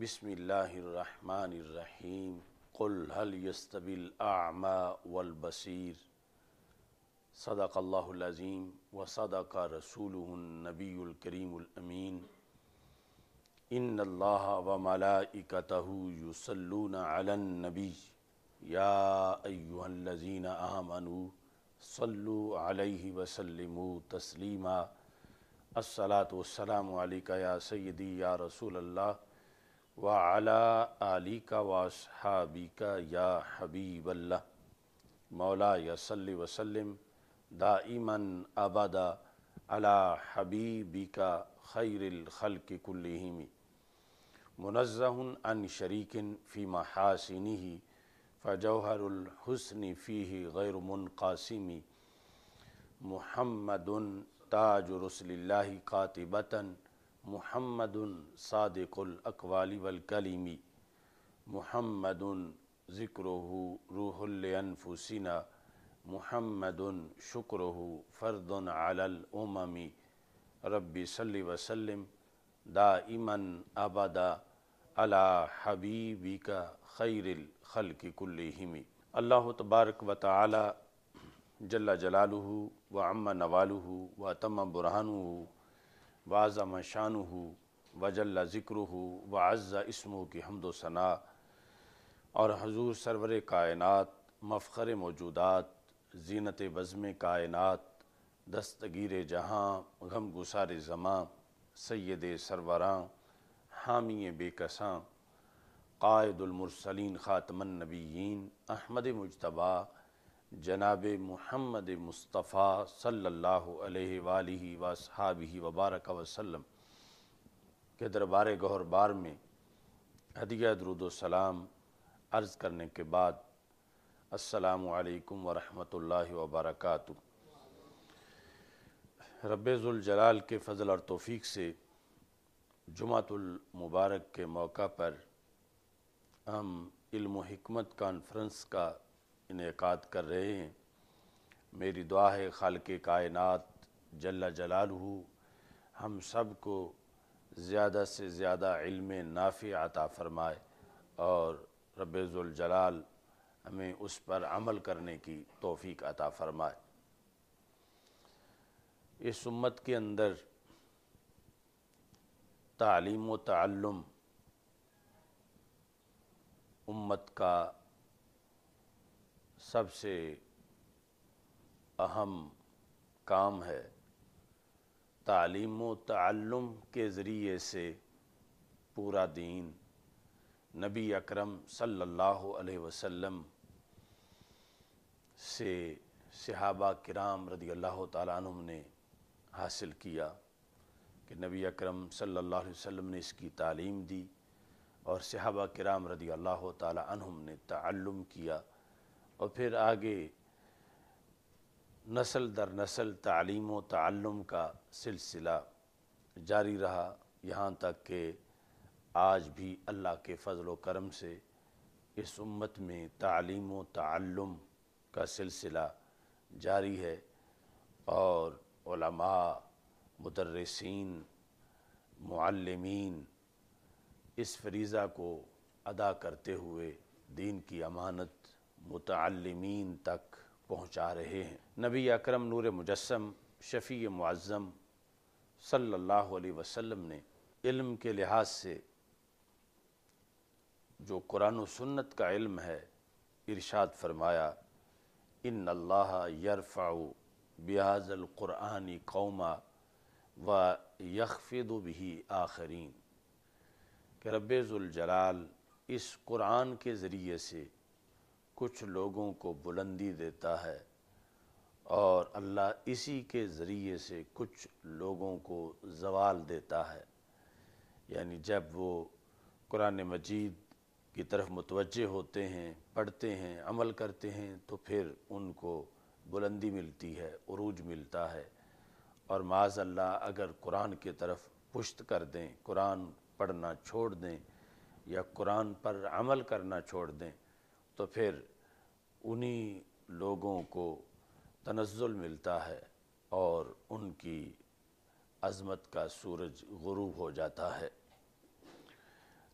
بسم اللہ الرحمن الرحیم قل هل يستوي الأعمى والبصير صدق اللہ العظیم وصدق رسولہ النبی الکریم الامین ان اللہ وملائکتہ یصلون علی النبی یا ایہا الذین آمنوا صلوا علیہ وسلموا تسلیما الصلاۃ والسلام علیکہ یا سیدی یا رسول اللہ وعلی آلک واصحابک یا حبیب اللہ مولا صلی وسلم دائماً ابدا علی حبیبک خیر الخلق کلہم منزہ عن شریک فی محاسنہ فجوہر الحسن فیہ غیر منقاسم محمد تاج رسل اللہ قاطبۃ محمد صادق الاقوال والکلم محمد ذکرہ روح لانفسنا محمد شکرہ فرد علی الامم رب صلی وسلم دائماً ابدا علی حبیبک خیر الخلق کلہم۔ اللہ تبارک و تعالی جل جلالہ وعم نوالہ واتم برہانہ وعظم شانہ وجل ذکرہ وعز اسمہ کی حمد و ثناء اور حضور سرور کائنات مفخر موجودات زینت بزم کائنات دستگیر جہاں غم گسار زماں سید سروراں حامی بے کساں قائد المرسلین خاتم النبیین احمد مجتبیٰ جناب محمد مصطفیٰ صلی اللہ علیہ وآلہ واصحابہ وبارک وسلم کے دربار گہر بار میں ہدیہ درود و سلام عرض کرنے کے بعد السلام علیکم ورحمۃ اللہ وبرکاتہ۔ رب ذوالجلال کے فضل اور توفیق سے جمعۃ المبارک کے موقع پر ہم علم و حکمت کانفرنس کا انعقاد کر رہے ہیں۔ میری دعا ہے خالق کائنات جل جلالہ ہم سب کو زیادہ سے زیادہ علم نافع عطا فرمائے اور رب ذوالجلال ہمیں اس پر عمل کرنے کی توفیق عطا فرمائے۔ اس امت کے اندر تعلیم و تعلم امت کا سب سے اہم کام ہے۔ تعلیم و تعلم کے ذریعے سے پورا دین نبی اکرم صلی اللہ علیہ وسلم سے صحابہ کرام رضی اللہ تعالیٰ عنہم نے حاصل کیا کہ نبی اکرم صلی اللہ علیہ وسلم نے اس کی تعلیم دی اور صحابہ کرام رضی اللہ تعالیٰ عنہم نے تعلم کیا اور پھر آگے نسل در نسل تعلیم و تعلم کا سلسلہ جاری رہا یہاں تک کہ آج بھی اللہ کے فضل و کرم سے اس امت میں تعلیم و تعلم کا سلسلہ جاری ہے اور علماء مدرسین معلمین اس فریضہ کو ادا کرتے ہوئے دین کی امانت متعلمین تک پہنچا رہے ہیں۔ نبی اکرم نور مجسم شفیع معظم صلی اللہ علیہ وسلم نے علم کے لحاظ سے جو قرآن و سنت کا علم ہے ارشاد فرمایا ان اللہ یرفع بہذا القرآن قوما ویخفض بہ آخرین کہ رب ذوالجلال اس قرآن کے ذریعے سے کچھ لوگوں کو بلندی دیتا ہے اور اللہ اسی کے ذریعے سے کچھ لوگوں کو زوال دیتا ہے۔ یعنی جب وہ قرآن مجید کی طرف متوجہ ہوتے ہیں پڑھتے ہیں عمل کرتے ہیں تو پھر ان کو بلندی ملتی ہے عروج ملتا ہے، اور معاذ اللہ اگر قرآن کی طرف پشت کر دیں قرآن پڑھنا چھوڑ دیں یا قرآن پر عمل کرنا چھوڑ دیں تو پھر انہی لوگوں کو تنزل ملتا ہے اور ان کی عظمت کا سورج غروب ہو جاتا ہے۔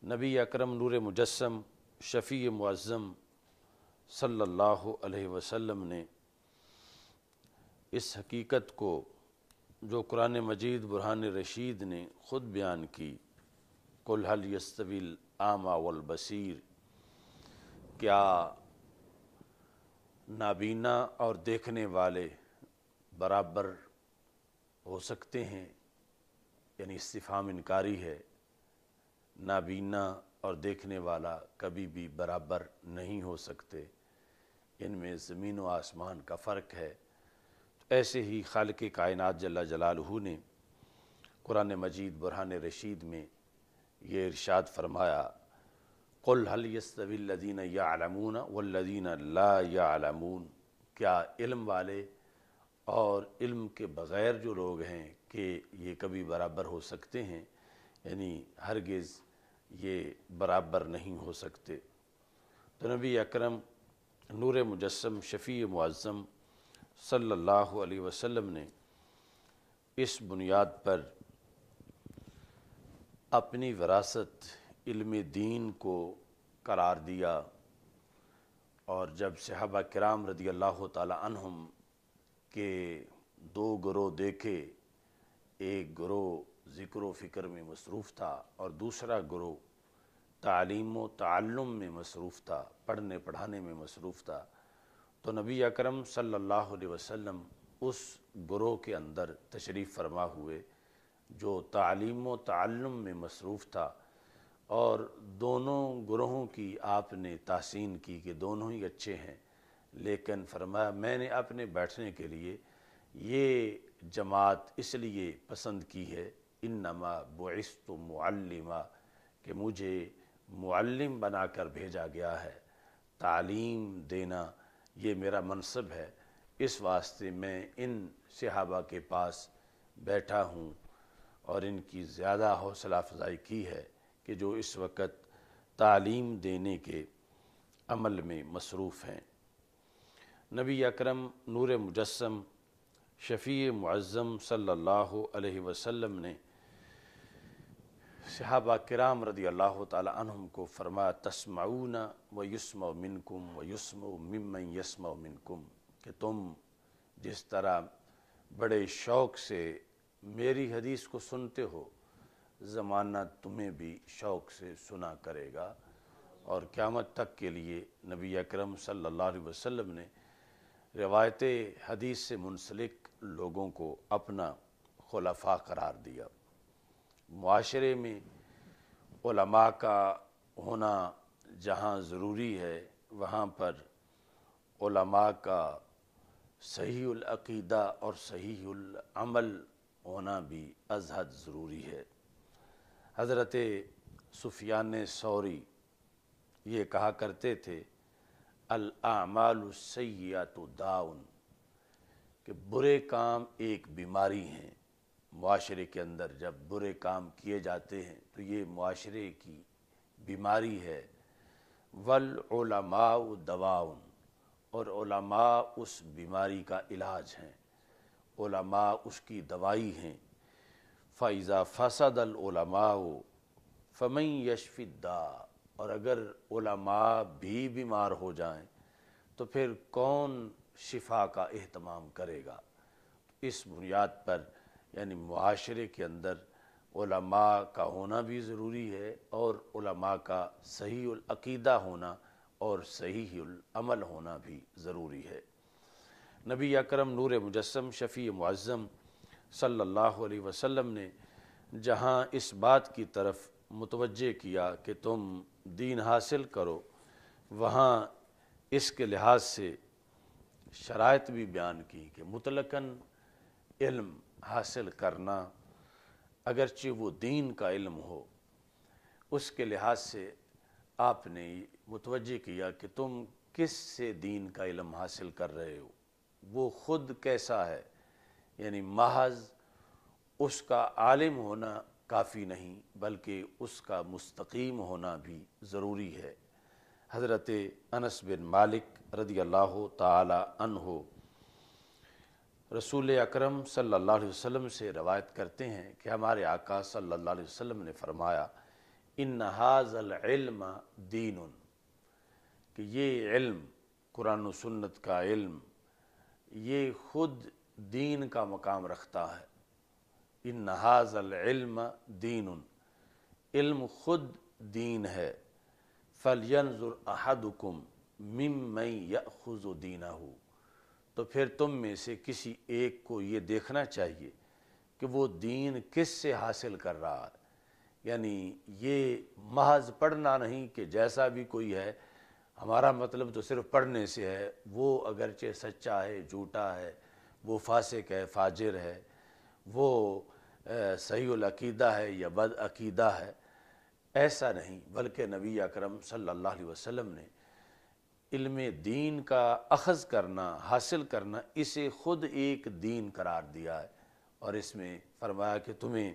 نبی اکرم نور مجسم شفیع معظم صلی اللہ علیہ وسلم نے اس حقیقت کو جو قرآن مجید برہان رشید نے خود بیان کی، قل هل یستوی الاعمی والبصیر، کیا نابینا اور دیکھنے والے برابر ہو سکتے ہیں؟ یعنی استفہام انکاری ہے، نابینا اور دیکھنے والا کبھی بھی برابر نہیں ہو سکتے، ان میں زمین و آسمان کا فرق ہے۔ ایسے ہی خالق کائنات جل جلالہ نے قرآن مجید برہان رشید میں یہ ارشاد فرمایا، قل هل یستوی الذین یعلمون والذین لا یعلمون، کیا علم والے اور علم کے بغیر جو لوگ ہیں کہ یہ کبھی برابر ہو سکتے ہیں؟ یعنی ہرگز یہ برابر نہیں ہو سکتے۔ تو نبی اکرم نور مجسم شفیع معظم صلی اللہ علیہ وسلم نے اس بنیاد پر اپنی وراثت علم دین کو قرار دیا، اور جب صحابہ کرام رضی اللہ تعالی عنہم کے دو گروہ دیکھے، ایک گروہ ذکر و فکر میں مصروف تھا اور دوسرا گروہ تعلیم و تعلم میں مصروف تھا، پڑھنے پڑھانے میں مصروف تھا، تو نبی اکرم صلی اللہ علیہ وسلم اس گروہ کے اندر تشریف فرما ہوئے جو تعلیم و تعلم میں مصروف تھا، اور دونوں گروہوں کی آپ نے تحسین کی کہ دونوں ہی اچھے ہیں، لیکن فرمایا میں نے اپنے بیٹھنے کے لیے یہ جماعت اس لیے پسند کی ہے، انما بعثت معلما، کہ مجھے معلم بنا کر بھیجا گیا ہے، تعلیم دینا یہ میرا منصب ہے، اس واسطے میں ان صحابہ کے پاس بیٹھا ہوں اور ان کی زیادہ حوصلہ افزائی کی ہے کہ جو اس وقت تعلیم دینے کے عمل میں مصروف ہیں۔ نبی اکرم نور مجسم شفیع معظم صلی اللہ علیہ وسلم نے صحابہ کرام رضی اللہ تعالی عنہم کو فرمایا، تسمعون ویسمع منکم ویسمع ممن یسمع منکم، کہ تم جس طرح بڑے شوق سے میری حدیث کو سنتے ہو، زمانہ تمہیں بھی شوق سے سنا کرے گا، اور قیامت تک کے لیے نبی اکرم صلی اللہ علیہ وسلم نے روایت حدیث سے منسلک لوگوں کو اپنا خلفاء قرار دیا۔ معاشرے میں علماء کا ہونا جہاں ضروری ہے، وہاں پر علماء کا صحیح العقیدہ اور صحیح العمل ہونا بھی از حد ضروری ہے۔ حضرت سفیان ثوری یہ کہا کرتے تھے، الاعمال السیئۃ داء، کہ برے کام ایک بیماری ہیں، معاشرے کے اندر جب برے کام کیے جاتے ہیں تو یہ معاشرے کی بیماری ہے، والعلماء دواء، اور علماء اس بیماری کا علاج ہیں، علماء اس کی دوائی ہیں، فَإِذَا فَسَدَ الْعُلَمَاءُ فَمَنْ يَشْفِ الدَّاءَ، اور اگر علماء بھی بیمار ہو جائیں تو پھر کون شفا کا اہتمام کرے گا؟ اس بنیاد پر یعنی معاشرے کے اندر علماء کا ہونا بھی ضروری ہے، اور علماء کا صحیح العقیدہ ہونا اور صحیح العمل ہونا بھی ضروری ہے۔ نبی اکرم نور مجسم شفیع معظم صلی اللہ علیہ وسلم نے جہاں اس بات کی طرف متوجہ کیا کہ تم دین حاصل کرو، وہاں اس کے لحاظ سے شرائط بھی بیان کی کہ مطلقاً علم حاصل کرنا، اگرچہ وہ دین کا علم ہو، اس کے لحاظ سے آپ نے متوجہ کیا کہ تم کس سے دین کا علم حاصل کر رہے ہو، وہ خود کیسا ہے، یعنی محض اس کا عالم ہونا کافی نہیں بلکہ اس کا مستقیم ہونا بھی ضروری ہے۔ حضرت انس بن مالک رضی اللہ تعالی عنہ رسول اکرم صلی اللہ علیہ وسلم سے روایت کرتے ہیں کہ ہمارے آقا صلی اللہ علیہ وسلم نے فرمایا، ان ھذا العلم دین، کہ یہ علم قرآن و سنت کا علم یہ خود دین کا مقام رکھتا ہے۔ ان ھذا العلم دین، علم خود دین ہے۔ فلینظر احدکم ممن یأخذ دینہ، تو پھر تم میں سے کسی ایک کو یہ دیکھنا چاہیے کہ وہ دین کس سے حاصل کر رہا ہے۔ یعنی یہ محض پڑھنا نہیں کہ جیسا بھی کوئی ہے، ہمارا مطلب تو صرف پڑھنے سے ہے، وہ اگرچہ سچا ہے جھوٹا ہے، وہ فاسق ہے فاجر ہے، وہ صحیح العقیدہ ہے یا بد عقیدہ ہے، ایسا نہیں، بلکہ نبی اکرم صلی اللہ علیہ وسلم نے علم دین کا اخذ کرنا، حاصل کرنا، اسے خود ایک دین قرار دیا ہے، اور اس میں فرمایا کہ تمہیں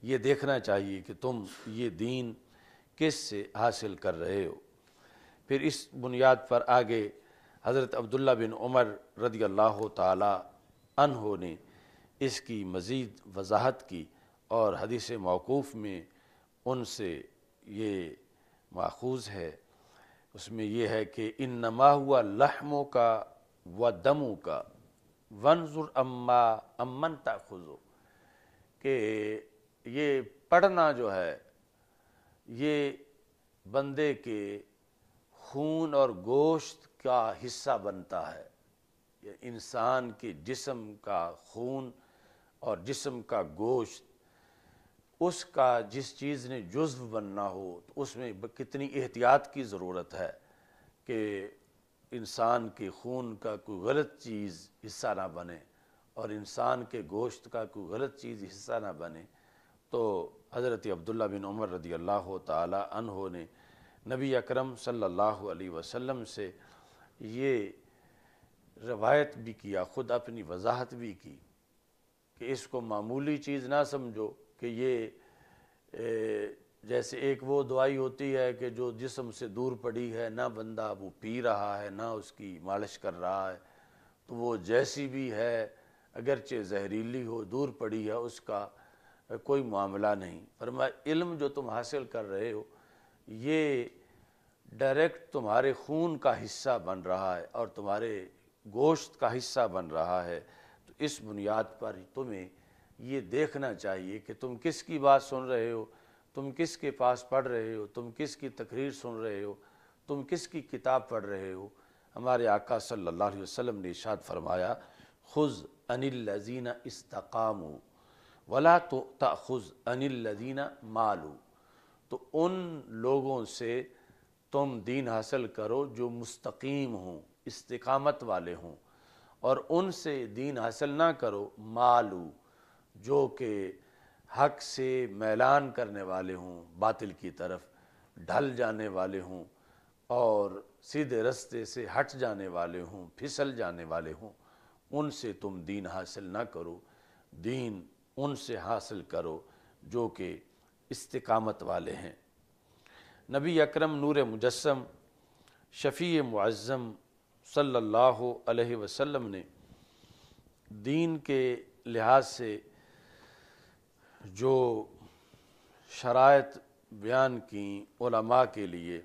یہ دیکھنا چاہیے کہ تم یہ دین کس سے حاصل کر رہے ہو۔ پھر اس بنیاد پر آگے حضرت عبداللہ بن عمر رضی اللہ تعالی عنہ نے اس کی مزید وضاحت کی، اور حدیث موقوف میں ان سے یہ ماخوذ ہے، اس میں یہ ہے کہ انما ہوا لحموں کا و دموں کا وانظر امن تاخذو، کہ یہ پڑھنا جو ہے یہ بندے کے خون اور گوشت کا حصہ بنتا ہے، یہ انسان کے جسم کا خون اور جسم کا گوشت، اس کا جس چیز نے جزو بننا ہو تو اس میں کتنی احتیاط کی ضرورت ہے کہ انسان کے خون کا کوئی غلط چیز حصہ نہ بنے اور انسان کے گوشت کا کوئی غلط چیز حصہ نہ بنے۔ تو حضرت عبداللہ بن عمر رضی اللہ تعالی عنہ نے نبی اکرم صلی اللہ علیہ وسلم سے یہ روایت بھی کیا، خود اپنی وضاحت بھی کی کہ اس کو معمولی چیز نہ سمجھو کہ یہ جیسے ایک وہ دوائی ہوتی ہے کہ جو جسم سے دور پڑی ہے، نہ بندہ وہ پی رہا ہے نہ اس کی مالش کر رہا ہے، تو وہ جیسی بھی ہے اگرچہ زہریلی ہو دور پڑی ہے، اس کا کوئی معاملہ نہیں۔ فرمایا علم جو تم حاصل کر رہے ہو یہ ڈائریکٹ تمہارے خون کا حصہ بن رہا ہے اور تمہارے گوشت کا حصہ بن رہا ہے، تو اس بنیاد پر تمہیں یہ دیکھنا چاہیے کہ تم کس کی بات سن رہے ہو، تم کس کے پاس پڑھ رہے ہو، تم کس کی تقریر سن رہے ہو، تم کس کی کتاب پڑھ رہے ہو۔ ہمارے آقا صلی اللہ علیہ وسلم نے ارشاد فرمایا خذ عن الذین استقاموا ولا تأخذ عن الذین مالوا، تو ان لوگوں سے تم دین حاصل کرو جو مستقیم ہوں، استقامت والے ہوں، اور ان سے دین حاصل نہ کرو مالو، جو کہ حق سے میلان کرنے والے ہوں، باطل کی طرف ڈھل جانے والے ہوں اور سیدھے رستے سے ہٹ جانے والے ہوں، پھسل جانے والے ہوں، ان سے تم دین حاصل نہ کرو، دین ان سے حاصل کرو جو کہ استقامت والے ہیں۔ نبی اکرم نور مجسم شفیع معظم صلی اللہ علیہ وسلم نے دین کے لحاظ سے جو شرائط بیان کیں علماء کے لیے،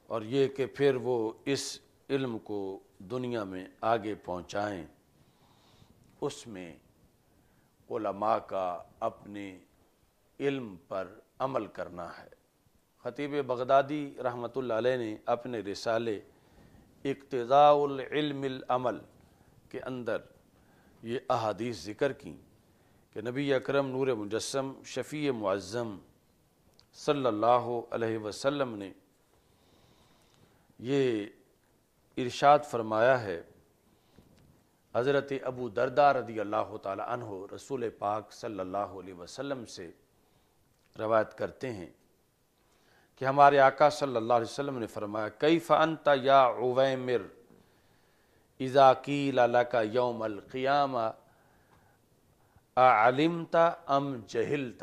اور یہ کہ پھر وہ اس علم کو دنیا میں آگے پہنچائیں، اس میں علماء کا اپنے علم پر عمل کرنا ہے۔ خطیب بغدادی رحمۃ اللہ علیہ نے اپنے رسالے اقتضاء العلم العمل کے اندر یہ احادیث ذکر کیں کہ نبی اکرم نور مجسم شفیع معظم صلی اللہ علیہ وسلم نے یہ ارشاد فرمایا ہے، حضرت ابو درداء رضی اللہ تعالی عنہ رسول پاک صلی اللہ علیہ وسلم سے روایت کرتے ہیں کہ ہمارے آقا صلی اللہ علیہ وسلم نے فرمایا کیف انت یا عویمر اذا قیل لک یوم القیامہ اعلمت ام جہلت،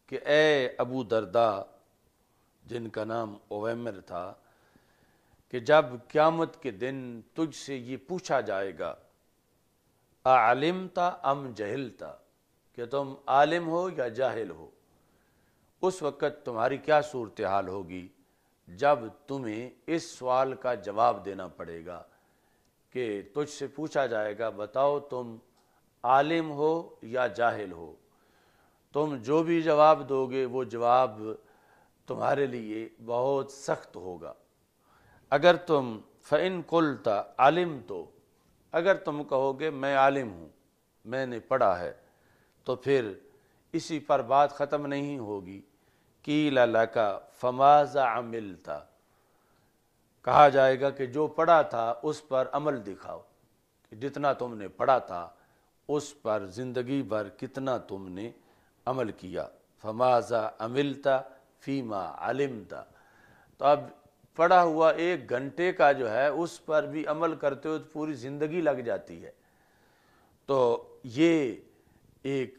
کہ اے ابو درداء، جن کا نام عویمر تھا، کہ جب قیامت کے دن تجھ سے یہ پوچھا جائے گا اعلمت ام جہلت، کہ تم عالم ہو یا جاہل ہو، اس وقت تمہاری کیا صورتحال ہوگی جب تمہیں اس سوال کا جواب دینا پڑے گا کہ تجھ سے پوچھا جائے گا بتاؤ تم عالم ہو یا جاہل ہو، تم جو بھی جواب دو گے وہ جواب تمہارے لیے بہت سخت ہوگا۔ اگر تم فَإِن قُلْتَ عَلِمْتُ، اگر تم کہو گے میں عالم ہوں، میں نے پڑھا ہے، تو پھر اسی پر بات ختم نہیں ہوگی۔ قِيلَ لَكَ فَمَاذَا عَمِلْتَ، کہا جائے گا کہ جو پڑھا تھا اس پر عمل دکھاؤ، کہ جتنا تم نے پڑھا تھا اس پر زندگی بھر کتنا تم نے عمل کیا۔ فَمَاذَا عَمِلْتَ فِيمَا عَلِمْتَ، تو اب پڑھا ہوا 1 گھنٹے کا جو ہے اس پر بھی عمل کرتے ہوئے پوری زندگی لگ جاتی ہے۔ تو یہ ایک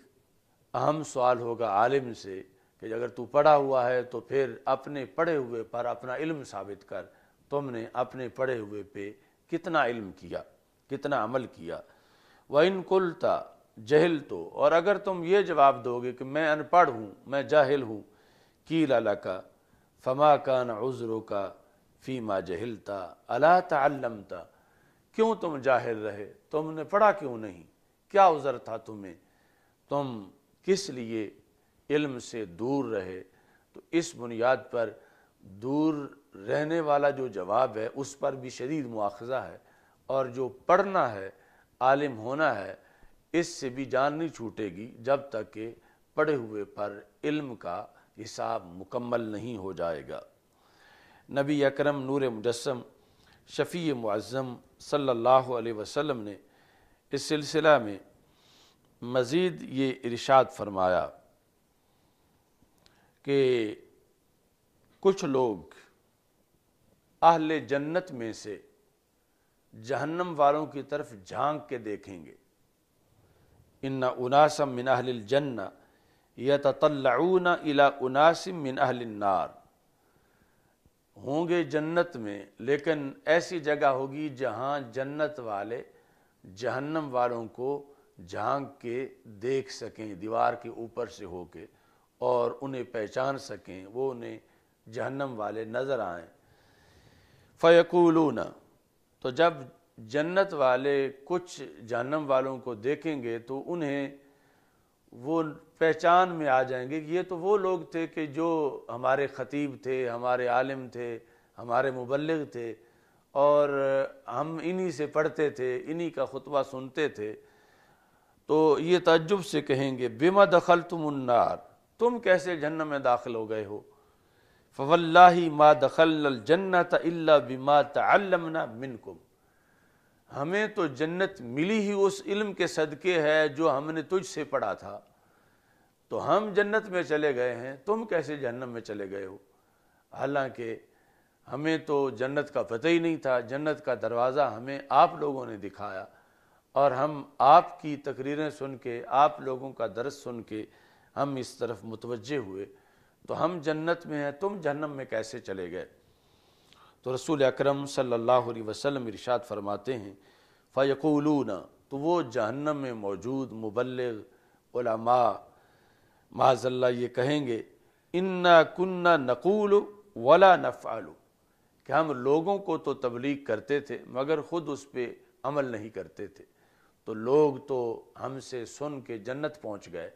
اہم سوال ہوگا عالم سے کہ اگر تو پڑھا ہوا ہے تو پھر اپنے پڑھے ہوئے پر اپنا علم ثابت کر، تم نے اپنے پڑھے ہوئے پہ کتنا علم کیا، کتنا عمل کیا۔ وَإِن قُلْتَ جَهِلْتُ، اور اگر تم یہ جواب دو گے کہ میں ان پڑھ ہوں، میں جاہل ہوں، قِيلَ لَكَ فَمَا كَانَ عُذْرُكَ فِيمَا جَهِلْتَ أَلَا تَعَلَّمْتَ، کیوں تم جاہل رہے، تم نے پڑھا کیوں نہیں، کیا عذر تھا تمہیں، تم کس لیے علم سے دور رہے۔ تو اس بنیاد پر دور رہنے والا جو جواب ہے اس پر بھی شدید مواخذہ ہے، اور جو پڑھنا ہے، عالم ہونا ہے، اس سے بھی جان نہیں چھوٹے گی جب تک کہ پڑھے ہوئے پر علم کا حساب مکمل نہیں ہو جائے گا۔ نبی اکرم نور مجسم شفیع معظم صلی اللہ علیہ وسلم نے اس سلسلہ میں مزید یہ ارشاد فرمایا کہ کچھ لوگ اہل جنت میں سے جہنم والوں کی طرف جھانک کے دیکھیں گے۔ ان اناسا من اہل الجنہ یتطلعون الی اناس من اہل النار، ہوں گے جنت میں، لیکن ایسی جگہ ہوگی جہاں جنت والے جہنم والوں کو جھانک کے دیکھ سکیں، دیوار کے اوپر سے ہو کے، اور انہیں پہچان سکیں، وہ انہیں جہنم والے نظر آئیں۔ فَيَقُولُونَ، تو جب جنت والے کچھ جہنم والوں کو دیکھیں گے تو انہیں وہ پہچان میں آ جائیں گے کہ یہ تو وہ لوگ تھے کہ جو ہمارے خطیب تھے، ہمارے عالم تھے، ہمارے مبلغ تھے، اور ہم انہی سے پڑھتے تھے، انہی کا خطبہ سنتے تھے۔ تو یہ تعجب سے کہیں گے بِمَا دَخَلْتُمُ النَّارِ، تم کیسے جہنم میں داخل ہو گئے ہو؟ فَوَاللَّهِ مَا دَخَلْنَا الْجَنَّةَ إِلَّا بِمَا تَعَلَّمْنَا مِنْكُمْ، ہمیں تو جنت ملی ہی اس علم کے صدقے ہے جو ہم نے تجھ سے پڑھا تھا، تو ہم جنت میں چلے گئے ہیں، تم کیسے جہنم میں چلے گئے ہو؟ حالانکہ ہمیں تو جنت کا پتہ ہی نہیں تھا، جنت کا دروازہ ہمیں آپ لوگوں نے دکھایا، اور ہم آپ کی تقریریں سن کے، آپ لوگوں کا درس سن کے ہم اس طرف متوجہ ہوئے، تو ہم جنت میں ہیں، تم جہنم میں کیسے چلے گئے؟ تو رسول اکرم صلی اللہ علیہ وسلم ارشاد فرماتے ہیں فَيَقُولُونَ، تو وہ جہنم میں موجود مبلغ علماء معاذ اللہ یہ کہیں گے اِنَّا كُنَّا نَقُولُ وَلَا نَفْعَلُ، کہ ہم لوگوں کو تو تبلیغ کرتے تھے مگر خود اس پہ عمل نہیں کرتے تھے، تو لوگ تو ہم سے سن کے جنت پہنچ گئے،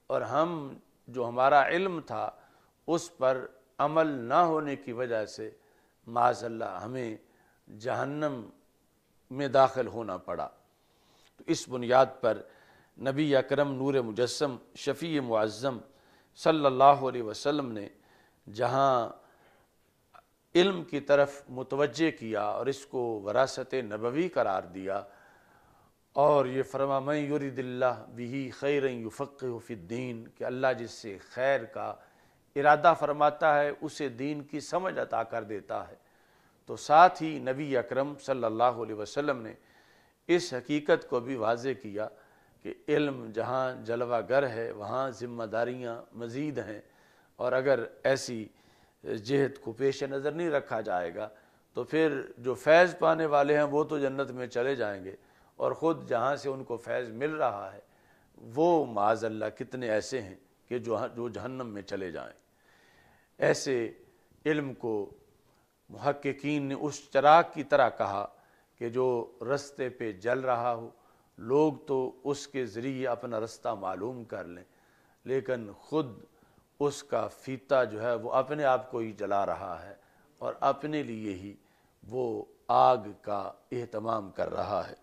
اور ہم جو ہمارا علم تھا اس پر عمل نہ ہونے کی وجہ سے معاذ اللہ ہمیں جہنم میں داخل ہونا پڑا۔ تو اس بنیاد پر نبی اکرم نور مجسم شفیع معظم صلی اللہ علیہ وسلم نے جہاں علم کی طرف متوجہ کیا اور اس کو وراثت نبوی قرار دیا، اور یہ فرما من یرید اللہ بہ خیرا یفقہہ فی الدین، کہ اللہ جس سے خیر کا ارادہ فرماتا ہے اسے دین کی سمجھ عطا کر دیتا ہے، تو ساتھ ہی نبی اکرم صلی اللہ علیہ وسلم نے اس حقیقت کو بھی واضح کیا کہ علم جہاں جلوہ گر ہے وہاں ذمہ داریاں مزید ہیں، اور اگر ایسی جہت کو پیش نظر نہیں رکھا جائے گا تو پھر جو فیض پانے والے ہیں وہ تو جنت میں چلے جائیں گے، اور خود جہاں سے ان کو فیض مل رہا ہے وہ معاذ اللہ کتنے ایسے ہیں کہ جو جہنم میں چلے جائیں۔ ایسے علم کو محققین نے اس چراغ کی طرح کہا کہ جو رستے پہ جل رہا ہو، لوگ تو اس کے ذریعے اپنا رستہ معلوم کر لیں، لیکن خود اس کا فیتہ جو ہے وہ اپنے آپ کو ہی جلا رہا ہے اور اپنے لیے ہی وہ آگ کا اہتمام کر رہا ہے۔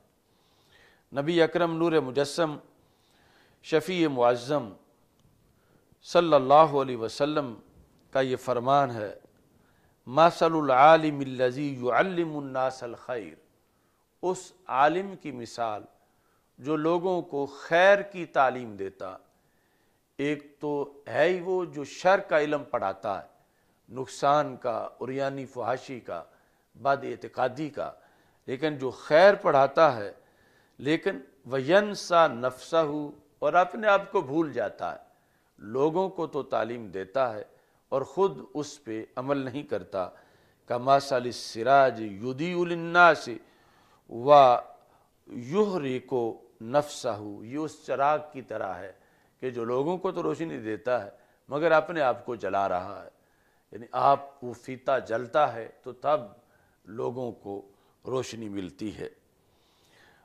نبی اکرم نور مجسم شفیع معظم صلی اللہ علیہ وسلم کا یہ فرمان ہے، مثل العالم الذی یعلم الناس الخیر، اس عالم کی مثال جو لوگوں کو خیر کی تعلیم دیتا۔ ایک تو ہے ہی وہ جو شر کا علم پڑھاتا ہے، نقصان کا، عریانی فحاشی کا، بد اعتقادی کا، لیکن جو خیر پڑھاتا ہے لیکن وینسا نفسہ، اور اپنے آپ کو بھول جاتا ہے، لوگوں کو تو تعلیم دیتا ہے اور خود اس پہ عمل نہیں کرتا۔ کمثل السراج یضیء للناس ویحرق نفسہ، یہ اس چراغ کی طرح ہے کہ جو لوگوں کو تو روشنی دیتا ہے مگر اپنے آپ کو جلا رہا ہے۔ یعنی آپ وہ فیتہ جلتا ہے تو تب لوگوں کو روشنی ملتی ہے۔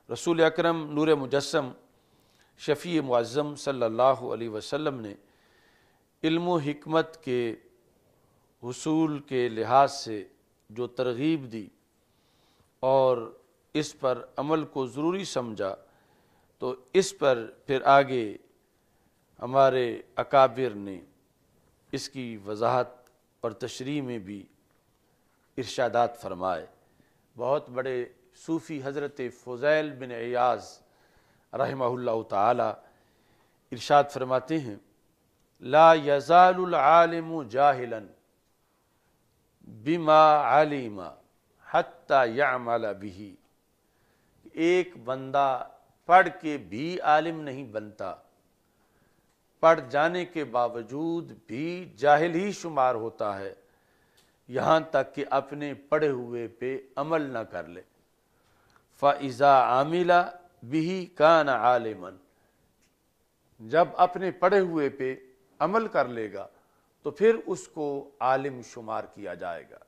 رسول اکرم نور مجسم شفیع معظم صلی اللہ علیہ وسلم نے علم و حکمت کے حصول کے لحاظ سے جو ترغیب دی اور اس پر عمل کو ضروری سمجھا، تو اس پر پھر آگے ہمارے اکابر نے اس کی وضاحت اور تشریح میں بھی ارشادات فرمائے۔ بہت بڑے صوفی حضرت فضیل بن عیاض رحمہ اللہ تعالی ارشاد فرماتے ہیں، لا یزال العالم جاہلا بما علم حتی یعمل به، ایک بندہ پڑھ کے بھی عالم نہیں بنتا، پڑھ جانے کے باوجود بھی جاہل ہی شمار ہوتا ہے، یہاں تک کہ اپنے پڑھے ہوئے پہ عمل نہ کر لے۔ فَإِذَا عَمِلَ بِهِ كَانَ عَالِمًا، جب اپنے پڑھے ہوئے پہ عمل کر لے گا تو پھر اس کو عالم شمار کیا جائے گا،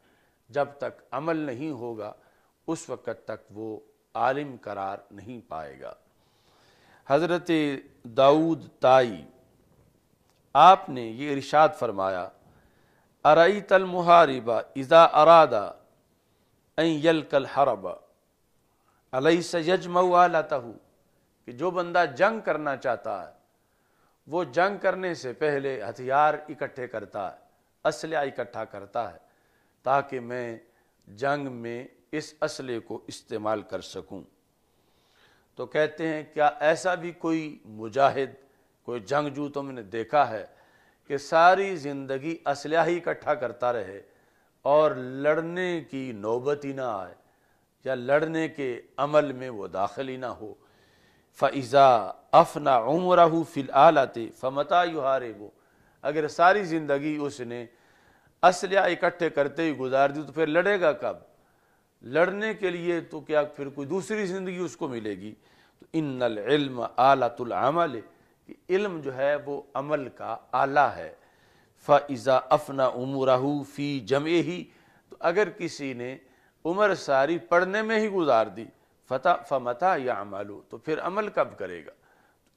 جب تک عمل نہیں ہوگا اس وقت تک وہ عالم قرار نہیں پائے گا۔ حضرت داؤد طائی آپ نے یہ ارشاد فرمایا، ارأیت المحارب اذا اراد ان یلقى الحرب الیس یجمع آلتہ، کہ جو بندہ جنگ کرنا چاہتا ہے وہ جنگ کرنے سے پہلے ہتھیار اکٹھے کرتا ہے، اسلحہ اکٹھا کرتا ہے تاکہ میں جنگ میں اس اسلحے کو استعمال کر سکوں۔ تو کہتے ہیں کیا ایسا بھی کوئی مجاہد، کوئی جنگجو تم نے دیکھا ہے کہ ساری زندگی اسلحہ ہی اکٹھا کرتا رہے اور لڑنے کی نوبت ہی نہ آئے یا لڑنے کے عمل میں وہ داخل ہی نہ ہو؟ فَإِذَا أَفْنَى عُمْرَهُ فِي الْآلَةِ فَمَتَىٰ يُحَارِبُ، اگر ساری زندگی اس نے اسلحہ اکٹھے کرتے ہی گزار دی تو پھر لڑے گا کب؟ لڑنے کے لیے تو کیا پھر کوئی دوسری زندگی اس کو ملے گی؟ تو ان العلم آلۃ العمل، کہ علم جو ہے وہ عمل کا آلہ ہے۔ فَإِذَا أَفْنَى عُمُرَهُ فِي جَمْعِهِ، تو اگر کسی نے عمر ساری پڑھنے میں ہی گزار دی، فَمَتَىٰ يَعْمَلُ، تو پھر عمل کب کرے گا؟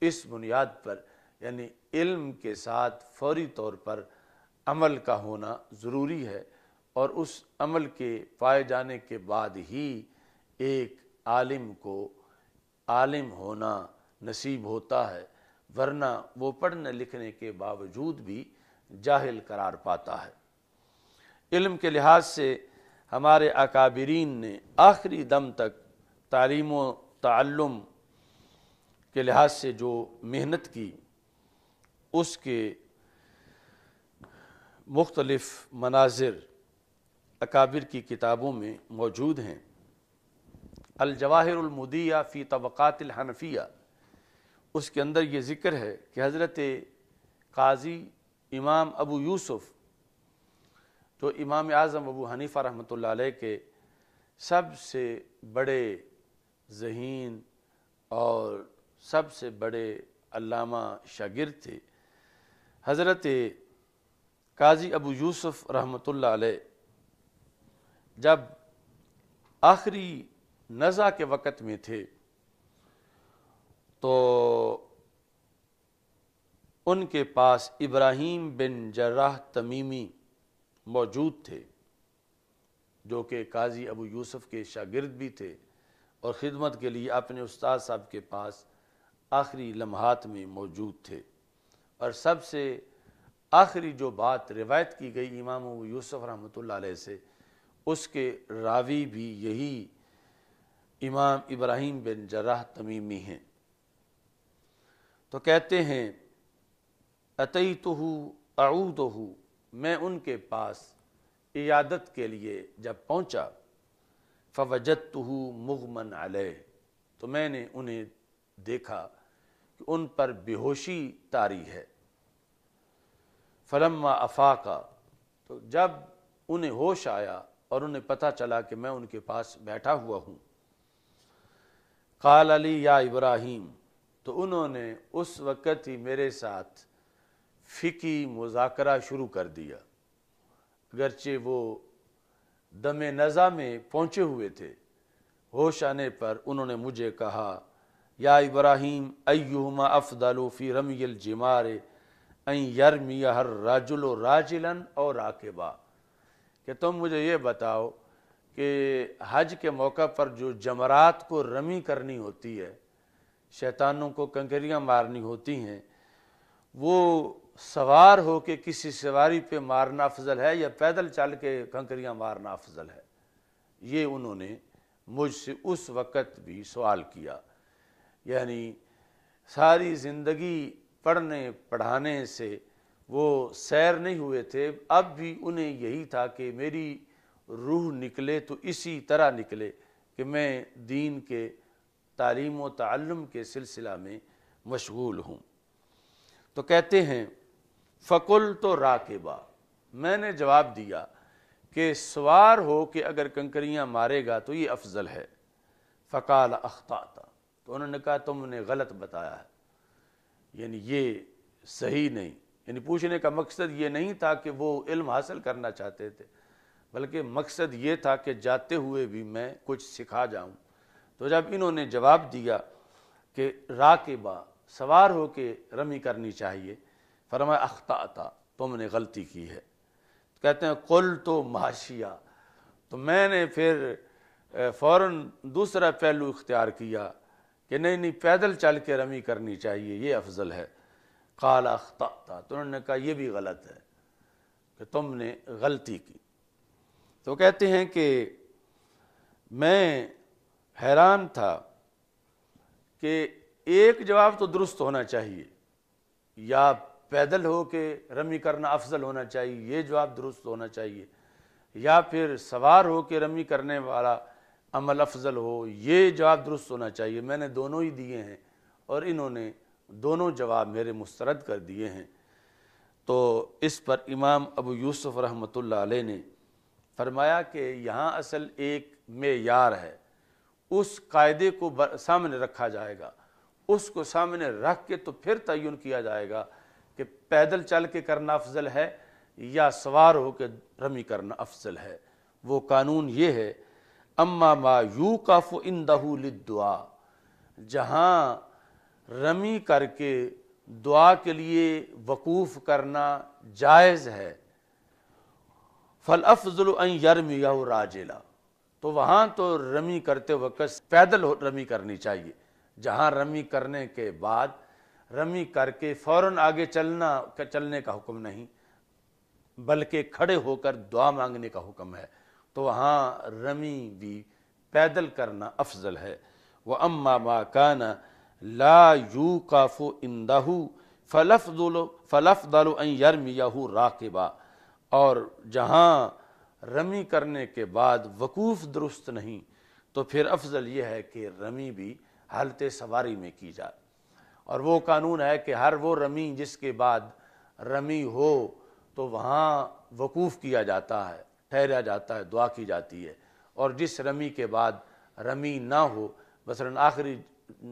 تو اس بنیاد پر یعنی علم کے ساتھ فوری طور پر عمل کا ہونا ضروری ہے، اور اس عمل کے پائے جانے کے بعد ہی ایک عالم کو عالم ہونا نصیب ہوتا ہے، ورنہ وہ پڑھنے لکھنے کے باوجود بھی جاہل قرار پاتا ہے۔ علم کے لحاظ سے ہمارے اکابرین نے آخری دم تک تعلیم و تعلم کے لحاظ سے جو محنت کی، اس کے مختلف مناظر اکابر کی کتابوں میں موجود ہیں۔ الجواہر المضیہ فی طبقات الحنفیہ، اس کے اندر یہ ذکر ہے کہ حضرت قاضی امام ابو یوسف، جو امام اعظم ابو حنیفہ رحمۃ اللہ علیہ کے سب سے بڑے ذہین اور سب سے بڑے علامہ شاگرد تھے، حضرت قاضی ابو یوسف رحمۃ اللہ علیہ جب آخری نزع کے وقت میں تھے تو ان کے پاس ابراہیم بن جراح تمیمی موجود تھے، جو کہ قاضی ابو یوسف کے شاگرد بھی تھے اور خدمت کے لیے اپنے استاد صاحب کے پاس آخری لمحات میں موجود تھے۔ اور سب سے آخری جو بات روایت کی گئی امام ابو یوسف رحمۃ اللہ علیہ سے، اس کے راوی بھی یہی امام ابراہیم بن جراح تمیمی ہیں۔ تو کہتے ہیں اتیتہ اعودہ، میں ان کے پاس عیادت کے لیے جب پہنچا، فوجدتہ مغمن علیہ، تو میں نے انہیں دیکھا کہ ان پر بے ہوشی طاری ہے۔ فلما افاقا، تو جب انہیں ہوش آیا اور انہیں پتہ چلا کہ میں ان کے پاس بیٹھا ہوا ہوں، قال علی یا ابراہیم، تو انہوں نے اس وقت ہی میرے ساتھ فقہی مذاکرہ شروع کر دیا، اگرچہ وہ دم نزع میں پہنچے ہوئے تھے۔ ہوش آنے پر انہوں نے مجھے کہا یا ابراہیم ایہما افضل فی رمی الجمار ان یرمیہ الرجل راجلا اور راکبا، کہ تم مجھے یہ بتاؤ کہ حج کے موقع پر جو جمرات کو رمی کرنی ہوتی ہے، شیطانوں کو کنکریاں مارنی ہوتی ہیں، وہ سوار ہو کے کسی سواری پہ مارنا افضل ہے یا پیدل چل کے کنکریاں مارنا افضل ہے؟ یہ انہوں نے مجھ سے اس وقت بھی سوال کیا۔ یعنی ساری زندگی پڑھنے پڑھانے سے وہ سیر نہیں ہوئے تھے، اب بھی انہیں یہی تھا کہ میری روح نکلے تو اسی طرح نکلے کہ میں دین کے تعلیم و تعلم کے سلسلہ میں مشغول ہوں۔ تو کہتے ہیں فقلت راکبا، میں نے جواب دیا کہ سوار ہو کے اگر کنکریاں مارے گا تو یہ افضل ہے۔ فقال اخطأت، تو انہوں نے کہا تم نے غلط بتایا ہے، یعنی یہ صحیح نہیں۔ یعنی پوچھنے کا مقصد یہ نہیں تھا کہ وہ علم حاصل کرنا چاہتے تھے، بلکہ مقصد یہ تھا کہ جاتے ہوئے بھی میں کچھ سکھا جاؤں۔ تو جب انہوں نے جواب دیا کہ راکبہ، سوار ہو کے رمی کرنی چاہیے، فرمایا اخطأت، تم نے غلطی کی ہے۔ کہتے ہیں قلت ماشیہ، تو میں نے پھر فوراً دوسرا پہلو اختیار کیا کہ نہیں پیدل چل کے رمی کرنی چاہیے، یہ افضل ہے۔ قال اخطأت، تو انہوں نے کہا یہ بھی غلط ہے کہ تم نے غلطی کی۔ تو کہتے ہیں کہ میں حیران تھا کہ ایک جواب تو درست ہونا چاہیے، یا پیدل ہو کے رمی کرنا افضل ہونا چاہیے، یہ جواب درست ہونا چاہیے، یا پھر سوار ہو کے رمی کرنے والا عمل افضل ہو، یہ جواب درست ہونا چاہیے۔ میں نے دونوں ہی دیے ہیں اور انہوں نے دونوں جواب میرے مسترد کر دیے ہیں۔ تو اس پر امام ابو یوسف رحمۃ اللہ علیہ نے فرمایا کہ یہاں اصل ایک معیار ہے، اس قاعدے کو سامنے رکھا جائے گا، اس کو سامنے رکھ کے تو پھر تعین کیا جائے گا کہ پیدل چل کے کرنا افضل ہے یا سوار ہو کے رمی کرنا افضل ہے۔ وہ قانون یہ ہے اما ما یوقف عندہ للدعاء، جہاں رمی کر کے دعا کے لیے وقوف کرنا جائز ہے، فالافضل ان یرمیہ راجلا، تو وہاں تو رمی کرتے وقت پیدل رمی کرنی چاہیے۔ جہاں رمی کرنے کے بعد رمی کر کے فوراً آگے چلنے کا حکم نہیں، بلکہ کھڑے ہو کر دعا مانگنے کا حکم ہے، تو وہاں رمی بھی پیدل کرنا افضل ہے۔ وَأَمَّا مَا كَانَ لَا يُوقَفُ عِنْدَهُ فَالْأَفْضَلُ أَنْ يَرْمِيَهُ رَاكِبًا، اور جہاں رمی کرنے کے بعد وقوف درست نہیں تو پھر افضل یہ ہے کہ رمی بھی حالت سواری میں کی جائے۔ اور وہ قانون ہے کہ ہر وہ رمی جس کے بعد رمی ہو تو وہاں وقوف کیا جاتا ہے، ٹھہرا جاتا ہے، دعا کی جاتی ہے، اور جس رمی کے بعد رمی نہ ہو، مثلا آخری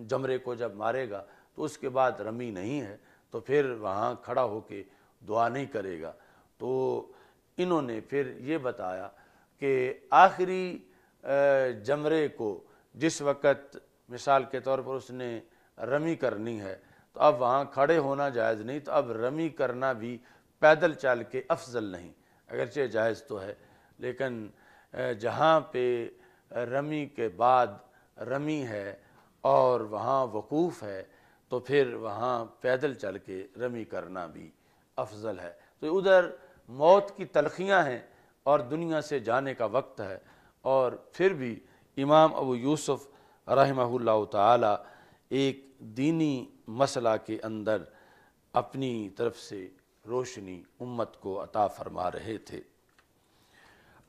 جمرے کو جب مارے گا تو اس کے بعد رمی نہیں ہے تو پھر وہاں کھڑا ہو کے دعا نہیں کرے گا۔ تو انہوں نے پھر یہ بتایا کہ آخری جمرے کو جس وقت مثال کے طور پر اس نے رمی کرنی ہے تو اب وہاں کھڑے ہونا جائز نہیں، تو اب رمی کرنا بھی پیدل چل کے افضل نہیں، اگرچہ جائز تو ہے، لیکن جہاں پہ رمی کے بعد رمی ہے اور وہاں وقوف ہے تو پھر وہاں پیدل چل کے رمی کرنا بھی افضل ہے۔ تو ادھر موت کی تلخیاں ہیں اور دنیا سے جانے کا وقت ہے، اور پھر بھی امام ابو یوسف رحمہ اللہ تعالی ایک دینی مسئلہ کے اندر اپنی طرف سے روشنی امت کو عطا فرما رہے تھے۔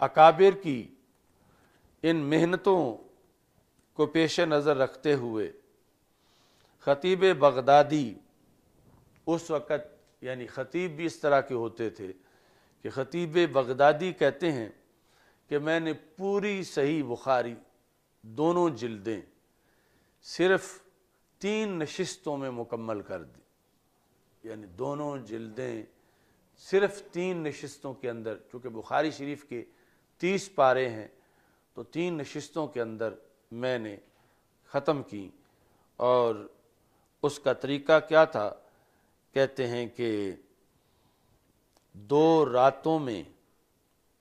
اکابر کی ان محنتوں کو پیش نظر رکھتے ہوئے خطیب بغدادی اس وقت، یعنی خطیب بھی اس طرح کے ہوتے تھے کہ خطیب بغدادی کہتے ہیں کہ میں نے پوری صحیح بخاری دونوں جلدیں صرف 3 نشستوں میں مکمل کر دی، یعنی دونوں جلدیں صرف 3 نشستوں کے اندر، چونکہ بخاری شریف کے 30 پارے ہیں تو 3 نشستوں کے اندر میں نے ختم کی۔ اور اس کا طریقہ کیا تھا؟ کہتے ہیں کہ 2 راتوں میں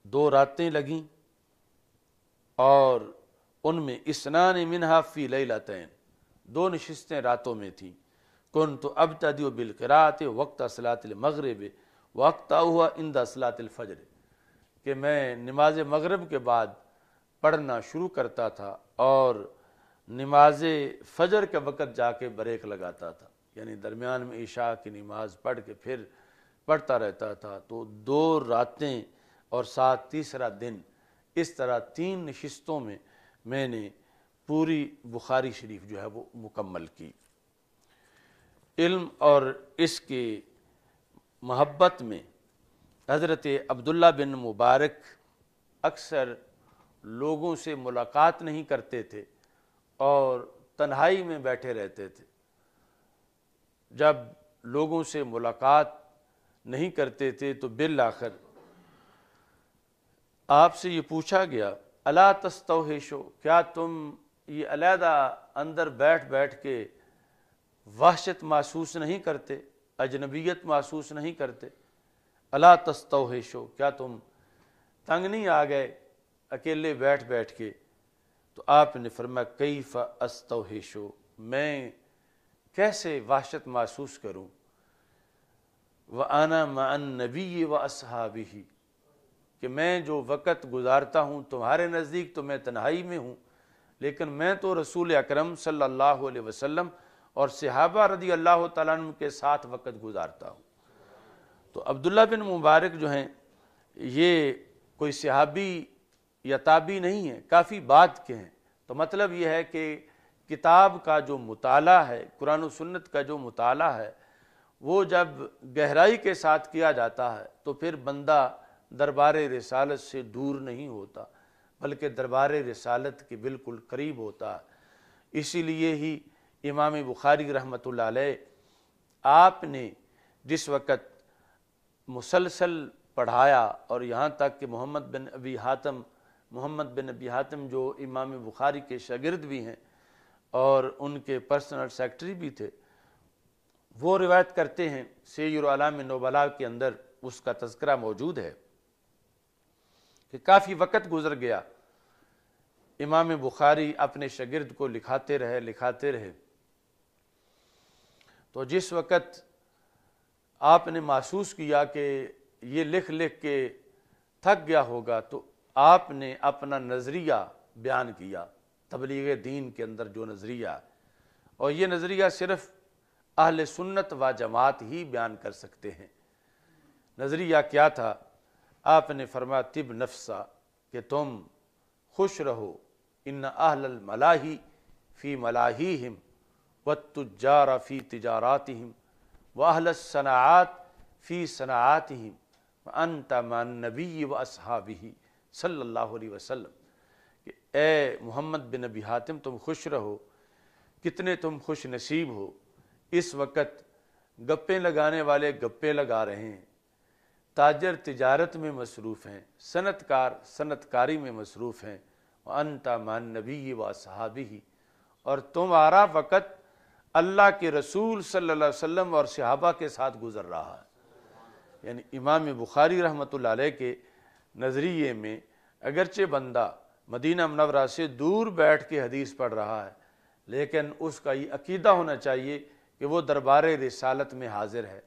2 راتیں لگیں اور ان میں اسنان منہا فی لیلتین، 2 نشستیں راتوں میں تھیں۔ کنت ابتدئ بالقراءۃ وقت صلاۃ المغرب واقطعها عند صلاۃ الفجر، کہ میں نماز مغرب کے بعد پڑھنا شروع کرتا تھا اور نماز فجر کے وقت جا کے بریک لگاتا تھا، یعنی درمیان میں عشاء کی نماز پڑھ کے پھر پڑھتا رہتا تھا۔ تو 2 راتیں اور ساتھ تیسرا دن، اس طرح 3 نشستوں میں نے پوری بخاری شریف جو ہے وہ مکمل کی۔ علم اور اس کی محبت میں حضرت عبداللہ بن مبارک اکثر لوگوں سے ملاقات نہیں کرتے تھے اور تنہائی میں بیٹھے رہتے تھے۔ جب لوگوں سے ملاقات نہیں کرتے تھے تو بالآخر آپ سے یہ پوچھا گیا الا تستوحشوا، کیا تم یہ علیحدہ اندر بیٹھ کے وحشت محسوس نہیں کرتے، اجنبیت محسوس نہیں کرتے؟ الا تستوحشوا، کیا تم تنگ نہیں آ گئے اکیلے بیٹھ کے؟ تو آپ نے فرمایا کیف استوحش، میں کیسے وحشت محسوس کروں، وَأَنَا مَعَ النَّبِيِّ وَأَصْحَابِهِ، کہ میں جو وقت گزارتا ہوں تمہارے نزدیک تو میں تنہائی میں ہوں، لیکن میں تو رسول اکرم صلی اللہ علیہ وسلم اور صحابہ رضی اللہ تعالیٰ عنہ کے ساتھ وقت گزارتا ہوں۔ تو عبداللہ بن مبارک جو ہیں یہ کوئی صحابی یا تابعی نہیں ہیں، کافی بعد کے ہیں۔ تو مطلب یہ ہے کہ کتاب کا جو مطالعہ ہے، قرآن و سنت کا جو مطالعہ ہے، وہ جب گہرائی کے ساتھ کیا جاتا ہے تو پھر بندہ دربار رسالت سے دور نہیں ہوتا، بلکہ دربار رسالت کے بالکل قریب ہوتا ہے۔ اسی لیے ہی امام بخاری رحمۃ اللہ علیہ آپ نے جس وقت مسلسل پڑھایا، اور یہاں تک کہ محمد بن ابی حاتم جو امام بخاری کے شاگرد بھی ہیں اور ان کے پرسنل سیکرٹری بھی تھے، وہ روایت کرتے ہیں، سیر اعلام نبلاء کے اندر اس کا تذکرہ موجود ہے کہ کافی وقت گزر گیا، امام بخاری اپنے شاگرد کو لکھاتے رہے، تو جس وقت آپ نے محسوس کیا کہ یہ لکھ کے تھک گیا ہوگا تو آپ نے اپنا نظریہ بیان کیا، تبلیغ دین کے اندر جو نظریہ ہے، اور یہ نظریہ صرف اہل سنت و جماعت ہی بیان کر سکتے ہیں۔ نظریہ کیا تھا؟ آپ نے فرمایا طب نفسا، کہ تم خوش رہو، ان اہل الملاہی فی ملاہیہم والتجار فی تجاراتہم واہل الصناعات فی صناعاتہم وانت مع النبی واصحابہ صلی اللہ علیہ وسلم، کہ اے محمد بن ابی حاتم تم خوش رہو، کتنے تم خوش نصیب ہو، اس وقت گپیں لگانے والے گپیں لگا رہے ہیں، تاجر تجارت میں مصروف ہیں، صنعت کار صنعت کاری میں مصروف ہیں، وَأَنْتَ مَعَ النَّبِيِّ وَأَصْحَابِهِ، اور تمہارا وقت اللہ کے رسول صلی اللہ علیہ وسلم اور صحابہ کے ساتھ گزر رہا ہے۔ یعنی امام بخاری رحمۃ اللہ علیہ کے نظریے میں اگرچہ بندہ مدینہ منورہ سے دور بیٹھ کے حدیث پڑھ رہا ہے، لیکن اس کا یہ عقیدہ ہونا چاہیے کہ وہ دربار رسالت میں حاضر ہے،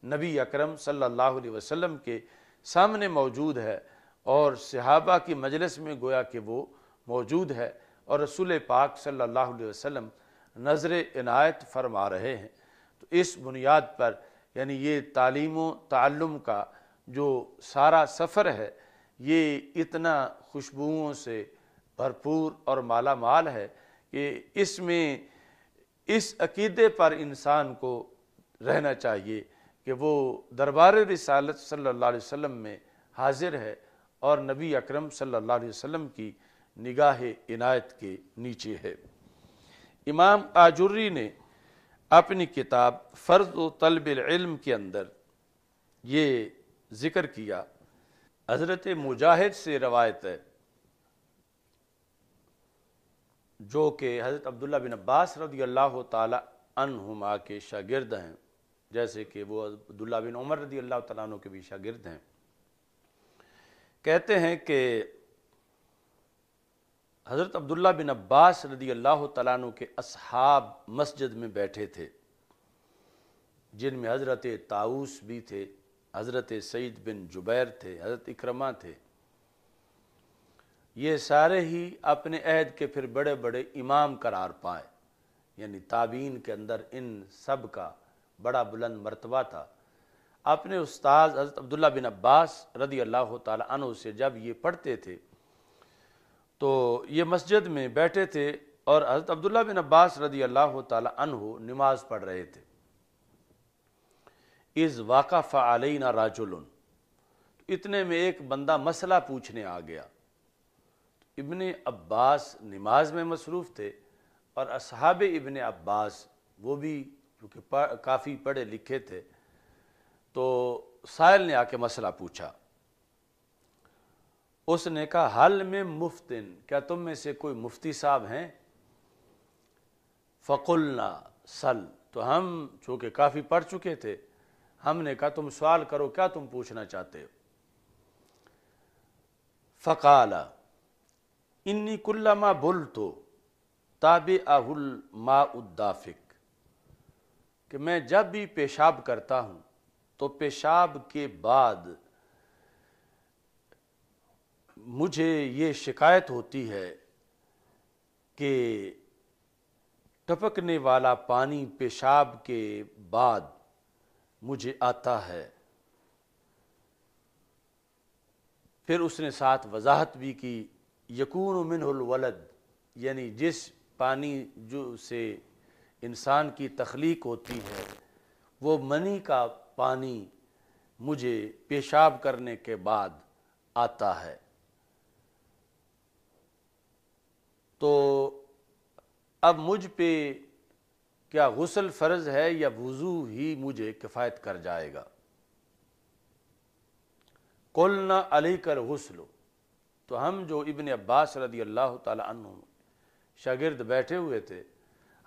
نبی اکرم صلی اللہ علیہ وسلم کے سامنے موجود ہے، اور صحابہ کی مجلس میں گویا کہ وہ موجود ہے، اور رسول پاک صلی اللہ علیہ وسلم نظر عنایت فرما رہے ہیں۔ تو اس بنیاد پر یعنی یہ تعلیم و تعلم کا جو سارا سفر ہے یہ اتنا خوشبوؤں سے بھرپور اور مالا مال ہے کہ اس میں اس عقیدے پر انسان کو رہنا چاہیے کہ وہ دربار رسالت صلی اللہ علیہ وسلم میں حاضر ہے اور نبی اکرم صلی اللہ علیہ وسلم کی نگاہ عنایت کے نیچے ہے۔ امام آجری نے اپنی کتاب فرض و طلب العلم کے اندر یہ ذکر کیا، حضرت مجاہد سے روایت ہے جو کہ حضرت عبداللہ بن عباس رضی اللہ تعالی عنہما کے شاگرد ہیں، جیسے کہ وہ عبداللہ بن عمر رضی اللہ تعالیٰ عنہ کے بھی شاگرد ہیں۔ کہتے ہیں کہ حضرت عبداللہ بن عباس رضی اللہ تعالیٰ عنہ کے اصحاب مسجد میں بیٹھے تھے، جن میں حضرت طاؤس بھی تھے، حضرت سعید بن جبیر تھے، حضرت اکرمہ تھے۔ یہ سارے ہی اپنے عہد کے پھر بڑے بڑے امام قرار پائے، یعنی تابعین کے اندر ان سب کا بڑا بلند مرتبہ تھا۔ اپنے استاد حضرت عبداللہ بن عباس رضی اللہ تعالی عنہ سے جب یہ پڑھتے تھے تو یہ مسجد میں بیٹھے تھے اور حضرت عبداللہ بن عباس رضی اللہ تعالی عنہ نماز پڑھ رہے تھے۔ اذ وقف علینا رجل، اتنے میں ایک بندہ مسئلہ پوچھنے آ گیا۔ ابن عباس نماز میں مصروف تھے اور اصحاب ابن عباس وہ بھی کیونکہ کافی پڑھے لکھے تھے، تو سائل نے آ کے مسئلہ پوچھا۔ اس نے کہا حل میں مفتن، کیا تم میں سے کوئی مفتی صاحب ہیں؟ فقلنا سل، تو ہم چونکہ کافی پڑھ چکے تھے ہم نے کہا تم سوال کرو، کیا تم پوچھنا چاہتے ہو؟ فقال انی کلما بلتو تابعہ الماء الدافق، کہ میں جب بھی پیشاب کرتا ہوں تو پیشاب کے بعد مجھے یہ شکایت ہوتی ہے کہ ٹپکنے والا پانی پیشاب کے بعد مجھے آتا ہے۔ پھر اس نے ساتھ وضاحت بھی کی یکون منہ الولد، یعنی جس پانی جو سے انسان کی تخلیق ہوتی ہے وہ منی کا پانی مجھے پیشاب کرنے کے بعد آتا ہے۔ تو اب مجھ پہ کیا غسل فرض ہے یا وضو ہی مجھے کفایت کر جائے گا؟ قلنا علیک الغسل، تو ہم جو ابن عباس رضی اللہ تعالی عنہ شاگرد بیٹھے ہوئے تھے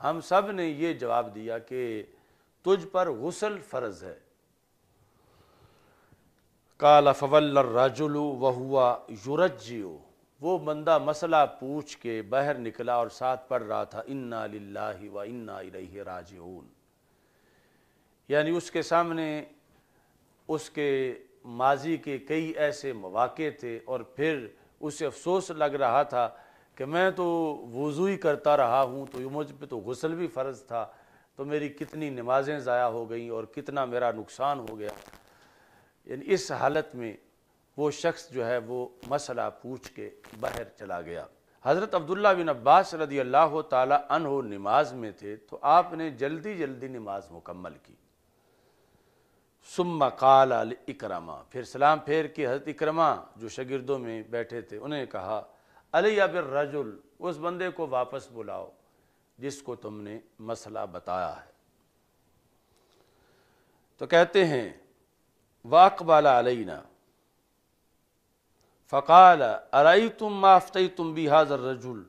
ہم سب نے یہ جواب دیا کہ تجھ پر غسل فرض ہے۔ قال فول الرجل وهو يرجع، وہ بندہ مسئلہ پوچھ کے باہر نکلا اور ساتھ پڑھ رہا تھا انا للہ و انا الیہ راجعون، یعنی اس کے سامنے اس کے ماضی کے کئی ایسے مواقع تھے اور پھر اسے افسوس لگ رہا تھا کہ میں تو وضو ہی کرتا رہا ہوں تو مجھ پہ تو غسل بھی فرض تھا، تو میری کتنی نمازیں ضائع ہو گئیں اور کتنا میرا نقصان ہو گیا۔ یعنی اس حالت میں وہ شخص جو ہے وہ مسئلہ پوچھ کے باہر چلا گیا۔ حضرت عبداللہ بن عباس رضی اللہ تعالی عنہ نماز میں تھے تو آپ نے جلدی جلدی نماز مکمل کی۔ ثم قال لاکرمہ، پھر سلام پھیر کے حضرت اکرمہ جو شاگردوں میں بیٹھے تھے انہیں کہا علیہ بالرجل، اس بندے کو واپس بلاؤ جس کو تم نے مسئلہ بتایا ہے۔ تو کہتے ہیں واقبل علینا فقال ارأیتم ما افتیتم بہذا الرجل،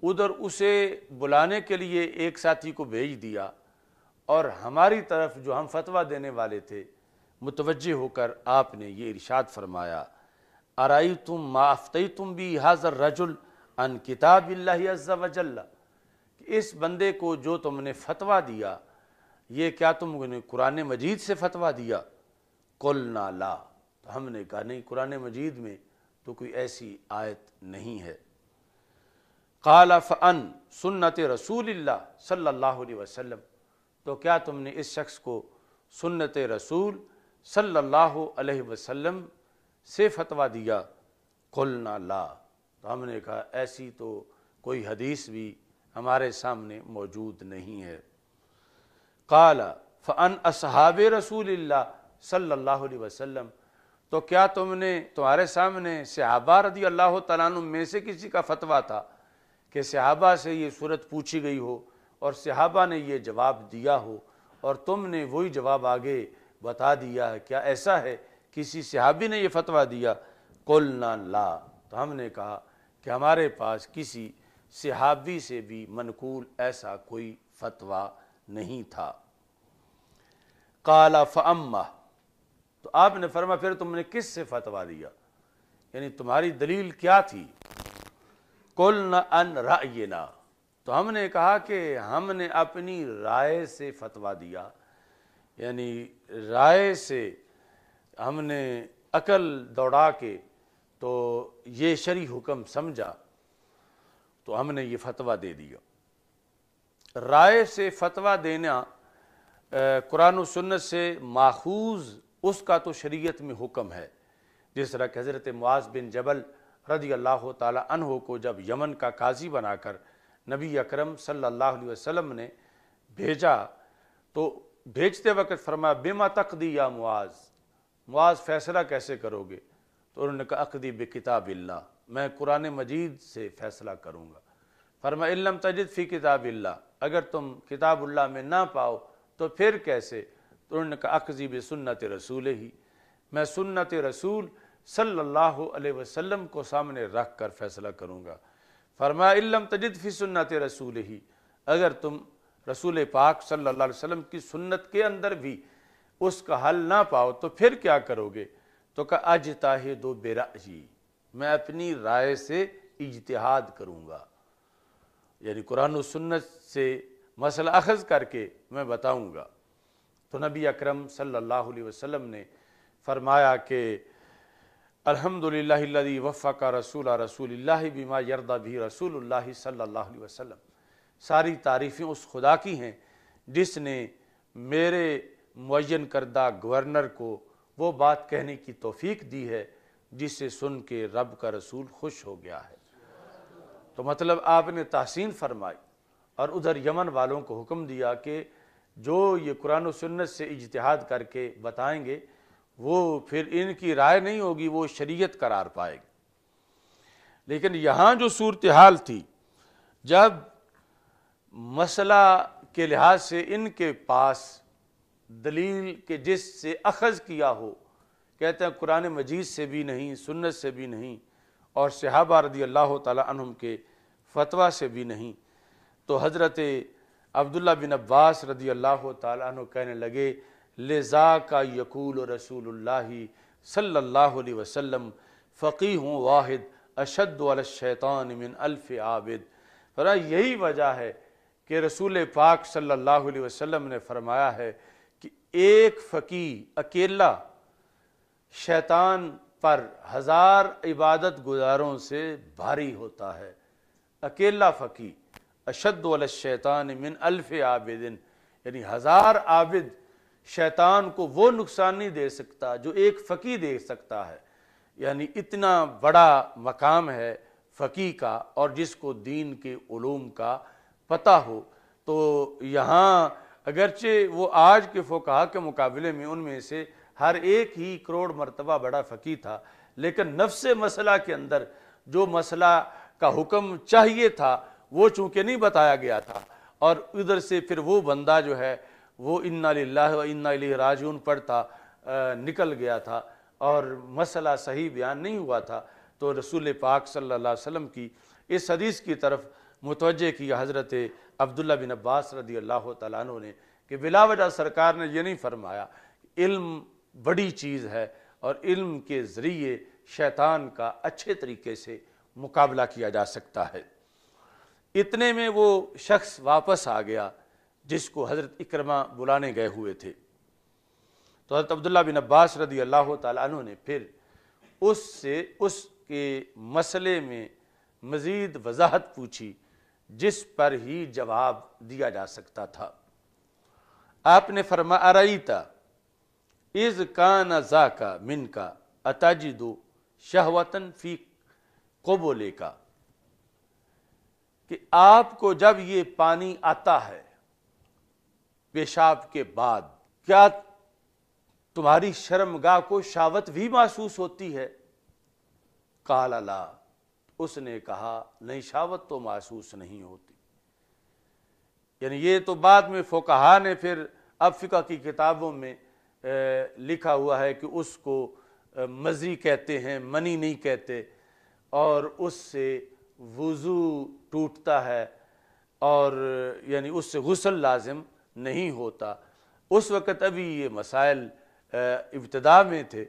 ادھر اسے بلانے کے لیے ایک ساتھی کو بھیج دیا اور ہماری طرف جو ہم فتویٰ دینے والے تھے متوجہ ہو کر آپ نے یہ ارشاد فرمایا ارأیتم ما افتیتم بہذا الرجل عن کتاب اللہ عز وجل، کہ اس بندے کو جو تم نے فتویٰ دیا یہ کیا تم نے قرآن مجید سے فتویٰ دیا؟ قلنا لا، تو ہم نے کہا نہیں، قرآن مجید میں تو کوئی ایسی آیت نہیں ہے۔ قال فعن سنت رسول اللہ صلی اللہ علیہ وسلم، تو کیا تم نے اس شخص کو سنت رسول صلی اللہ علیہ وسلم سے فتویٰ دیا؟ قلنا لا، تو ہم نے کہا ایسی تو کوئی حدیث بھی ہمارے سامنے موجود نہیں ہے۔ قال فعن اصحاب رسول اللہ صلی اللہ علیہ وسلم، تو کیا تم نے تمہارے سامنے صحابہ رضی اللہ تعالیٰ عنہ میں سے کسی کا فتویٰ تھا کہ صحابہ سے یہ صورت پوچھی گئی ہو اور صحابہ نے یہ جواب دیا ہو اور تم نے وہی جواب آگے بتا دیا ہے؟ کیا ایسا ہے کسی صحابی نے یہ فتویٰ دیا؟ قلنا لا، تو ہم نے کہا کہ ہمارے پاس کسی صحابی سے بھی منقول ایسا کوئی فتویٰ نہیں تھا۔ قال فاما، تو آپ نے فرمایا پھر تم نے کس سے فتویٰ دیا، یعنی تمہاری دلیل کیا تھی؟ قلنا ان رأینا، تو ہم نے کہا کہ ہم نے اپنی رائے سے فتویٰ دیا، یعنی رائے سے ہم نے عقل دوڑا کے تو یہ شرعی حکم سمجھا تو ہم نے یہ فتویٰ دے دیا۔ رائے سے فتویٰ دینا قرآن و سنت سے ماخوذ اس کا تو شریعت میں حکم ہے، جس طرح کہ حضرت معاذ بن جبل رضی اللہ تعالی عنہ کو جب یمن کا قاضی بنا کر نبی اکرم صلی اللہ علیہ وسلم نے بھیجا تو بھیجتے وقت فرمایا بما تقضی یا معاذ فیصلہ کیسے کرو گے؟ تو انہوں نے کہا اقضی بکتاب اللہ، میں قرآن مجید سے فیصلہ کروں گا۔ فرمایا ان لم تجد فی کتاب اللہ، اگر تم کتاب اللہ میں نہ پاؤ تو پھر کیسے؟ تو انہوں نے کہا اقضی بسنت رسول ہی، میں سنت رسول صلی اللہ علیہ وسلم کو سامنے رکھ کر فیصلہ کروں گا۔ فرمایا ان لم تجد فی سنت رسول ہی، اگر تم رسول پاک صلی اللہ علیہ وسلم کی سنت کے اندر بھی اس کا حل نہ پاؤ تو پھر کیا کرو گے؟ تو کہا اجتہد برأیی، میں اپنی رائے سے اجتہاد کروں گا، یعنی قرآن و سنت سے مسئلہ اخذ کر کے میں بتاؤں گا۔ تو نبی اکرم صلی اللہ علیہ وسلم نے فرمایا کہ الحمدللہ الذی وفق رسول اللہ بما یرضی بہ رسول اللہ صلی اللہ علیہ وسلم، ساری تعریفیں اس خدا کی ہیں جس نے میرے معین کردہ گورنر کو وہ بات کہنے کی توفیق دی ہے جسے سن کے رب کا رسول خوش ہو گیا ہے۔ تو مطلب آپ نے تحسین فرمائی اور ادھر یمن والوں کو حکم دیا کہ جو یہ قرآن و سنت سے اجتہاد کر کے بتائیں گے وہ پھر ان کی رائے نہیں ہوگی، وہ شریعت قرار پائے گی۔ لیکن یہاں جو صورتحال تھی، جب مسئلہ کے لحاظ سے ان کے پاس دلیل کے جس سے اخذ کیا ہو، کہتے ہیں قرآن مجید سے بھی نہیں، سنت سے بھی نہیں، اور صحابہ رضی اللہ تعالی عنہم کے فتویٰ سے بھی نہیں، تو حضرت عبداللہ بن عباس رضی اللہ تعالی عنہ کہنے لگے لذاک یقول رسول اللہ صلی اللہ علیہ وسلم فقیہ واحد اشد علی الشیطان من الف عابد، فرمایا یہی وجہ ہے کہ رسول پاک صلی اللہ علیہ وسلم نے فرمایا ہے کہ ایک فقیہ اکیلا شیطان پر 1000 عبادت گزاروں سے بھاری ہوتا ہے۔ اکیلا فقیہ اشد علی الشیطان من الف عابد، یعنی 1000 عابد شیطان کو وہ نقصان نہیں دے سکتا جو ایک فقیہ دے سکتا ہے، یعنی اتنا بڑا مقام ہے فقیہ کا، اور جس کو دین کے علوم کا پتہ ہو۔ تو یہاں اگرچہ وہ آج کے فقہا کے مقابلے میں ان میں سے ہر ایک ہی کروڑ مرتبہ بڑا فقیہ تھا، لیکن نفس مسئلہ کے اندر جو مسئلہ کا حکم چاہیے تھا وہ چونکہ نہیں بتایا گیا تھا، اور ادھر سے پھر وہ بندہ جو ہے وہ انا للہ و انا الیہ راجعون پڑھتا نکل گیا تھا اور مسئلہ صحیح بیان نہیں ہوا تھا، تو رسول پاک صلی اللہ علیہ وسلم کی اس حدیث کی طرف متوجہ کیا حضرت عبداللہ بن عباس رضی اللہ تعالیٰ عنہ نے کہ بلا وجہ سرکار نے یہ نہیں فرمایا، علم بڑی چیز ہے اور علم کے ذریعے شیطان کا اچھے طریقے سے مقابلہ کیا جا سکتا ہے۔ اتنے میں وہ شخص واپس آ گیا جس کو حضرت اکرمہ بلانے گئے ہوئے تھے، تو حضرت عبداللہ بن عباس رضی اللہ تعالیٰ عنہ نے پھر اس کے مسئلے میں مزید وضاحت پوچھی جس پر ہی جواب دیا جا سکتا تھا۔ آپ نے فرمایا ارائیتا اذ کان ذاکا منکا اتجد شہوتن فی قبولکا، کہ آپ کو جب یہ پانی آتا ہے پیشاب کے بعد، کیا تمہاری شرمگاہ کو شہوت بھی محسوس ہوتی ہے؟ قال لا، اس نے کہا نہیں، شہوت تو محسوس نہیں ہوتی۔ یعنی یہ تو بعد میں فقہا نے پھر اب فقہ کی کتابوں میں لکھا ہوا ہے کہ اس کو مزی کہتے ہیں، منی نہیں کہتے، اور اس سے وضو ٹوٹتا ہے اور یعنی اس سے غسل لازم نہیں ہوتا۔ اس وقت ابھی یہ مسائل ابتدا میں تھے،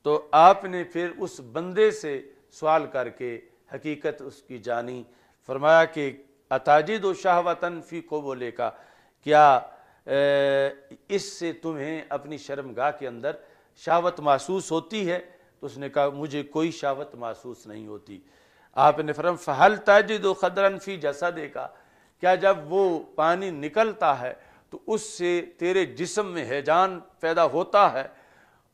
تو آپ نے پھر اس بندے سے سوال کر کے حقیقت اس کی جانی، فرمایا کہ اتاجد و شہوتن فی قبولکا، کیا اس سے تمہیں اپنی شرمگاہ کے اندر شہوت محسوس ہوتی ہے؟ تو اس نے کہا مجھے کوئی شہوت محسوس نہیں ہوتی۔ آپ نے فرمایا فہل تجد خضرا فی جسدک، کیا جب وہ پانی نکلتا ہے تو اس سے تیرے جسم میں ہیجان پیدا ہوتا ہے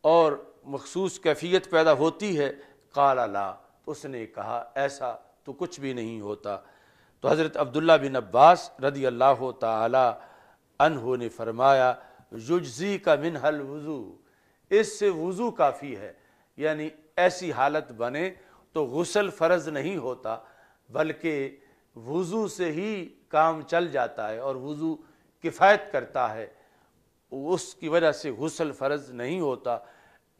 اور مخصوص کیفیت پیدا ہوتی ہے؟ قال لا، اس نے کہا ایسا تو کچھ بھی نہیں ہوتا۔ تو حضرت عبداللہ بن عباس رضی اللہ تعالی عنہ نے فرمایا یجزی کا منہ الوضو، اس سے وضو کافی ہے، یعنی ایسی حالت بنے تو غسل فرض نہیں ہوتا بلکہ وضو سے ہی کام چل جاتا ہے اور وضو کفایت کرتا ہے، اس کی وجہ سے غسل فرض نہیں ہوتا۔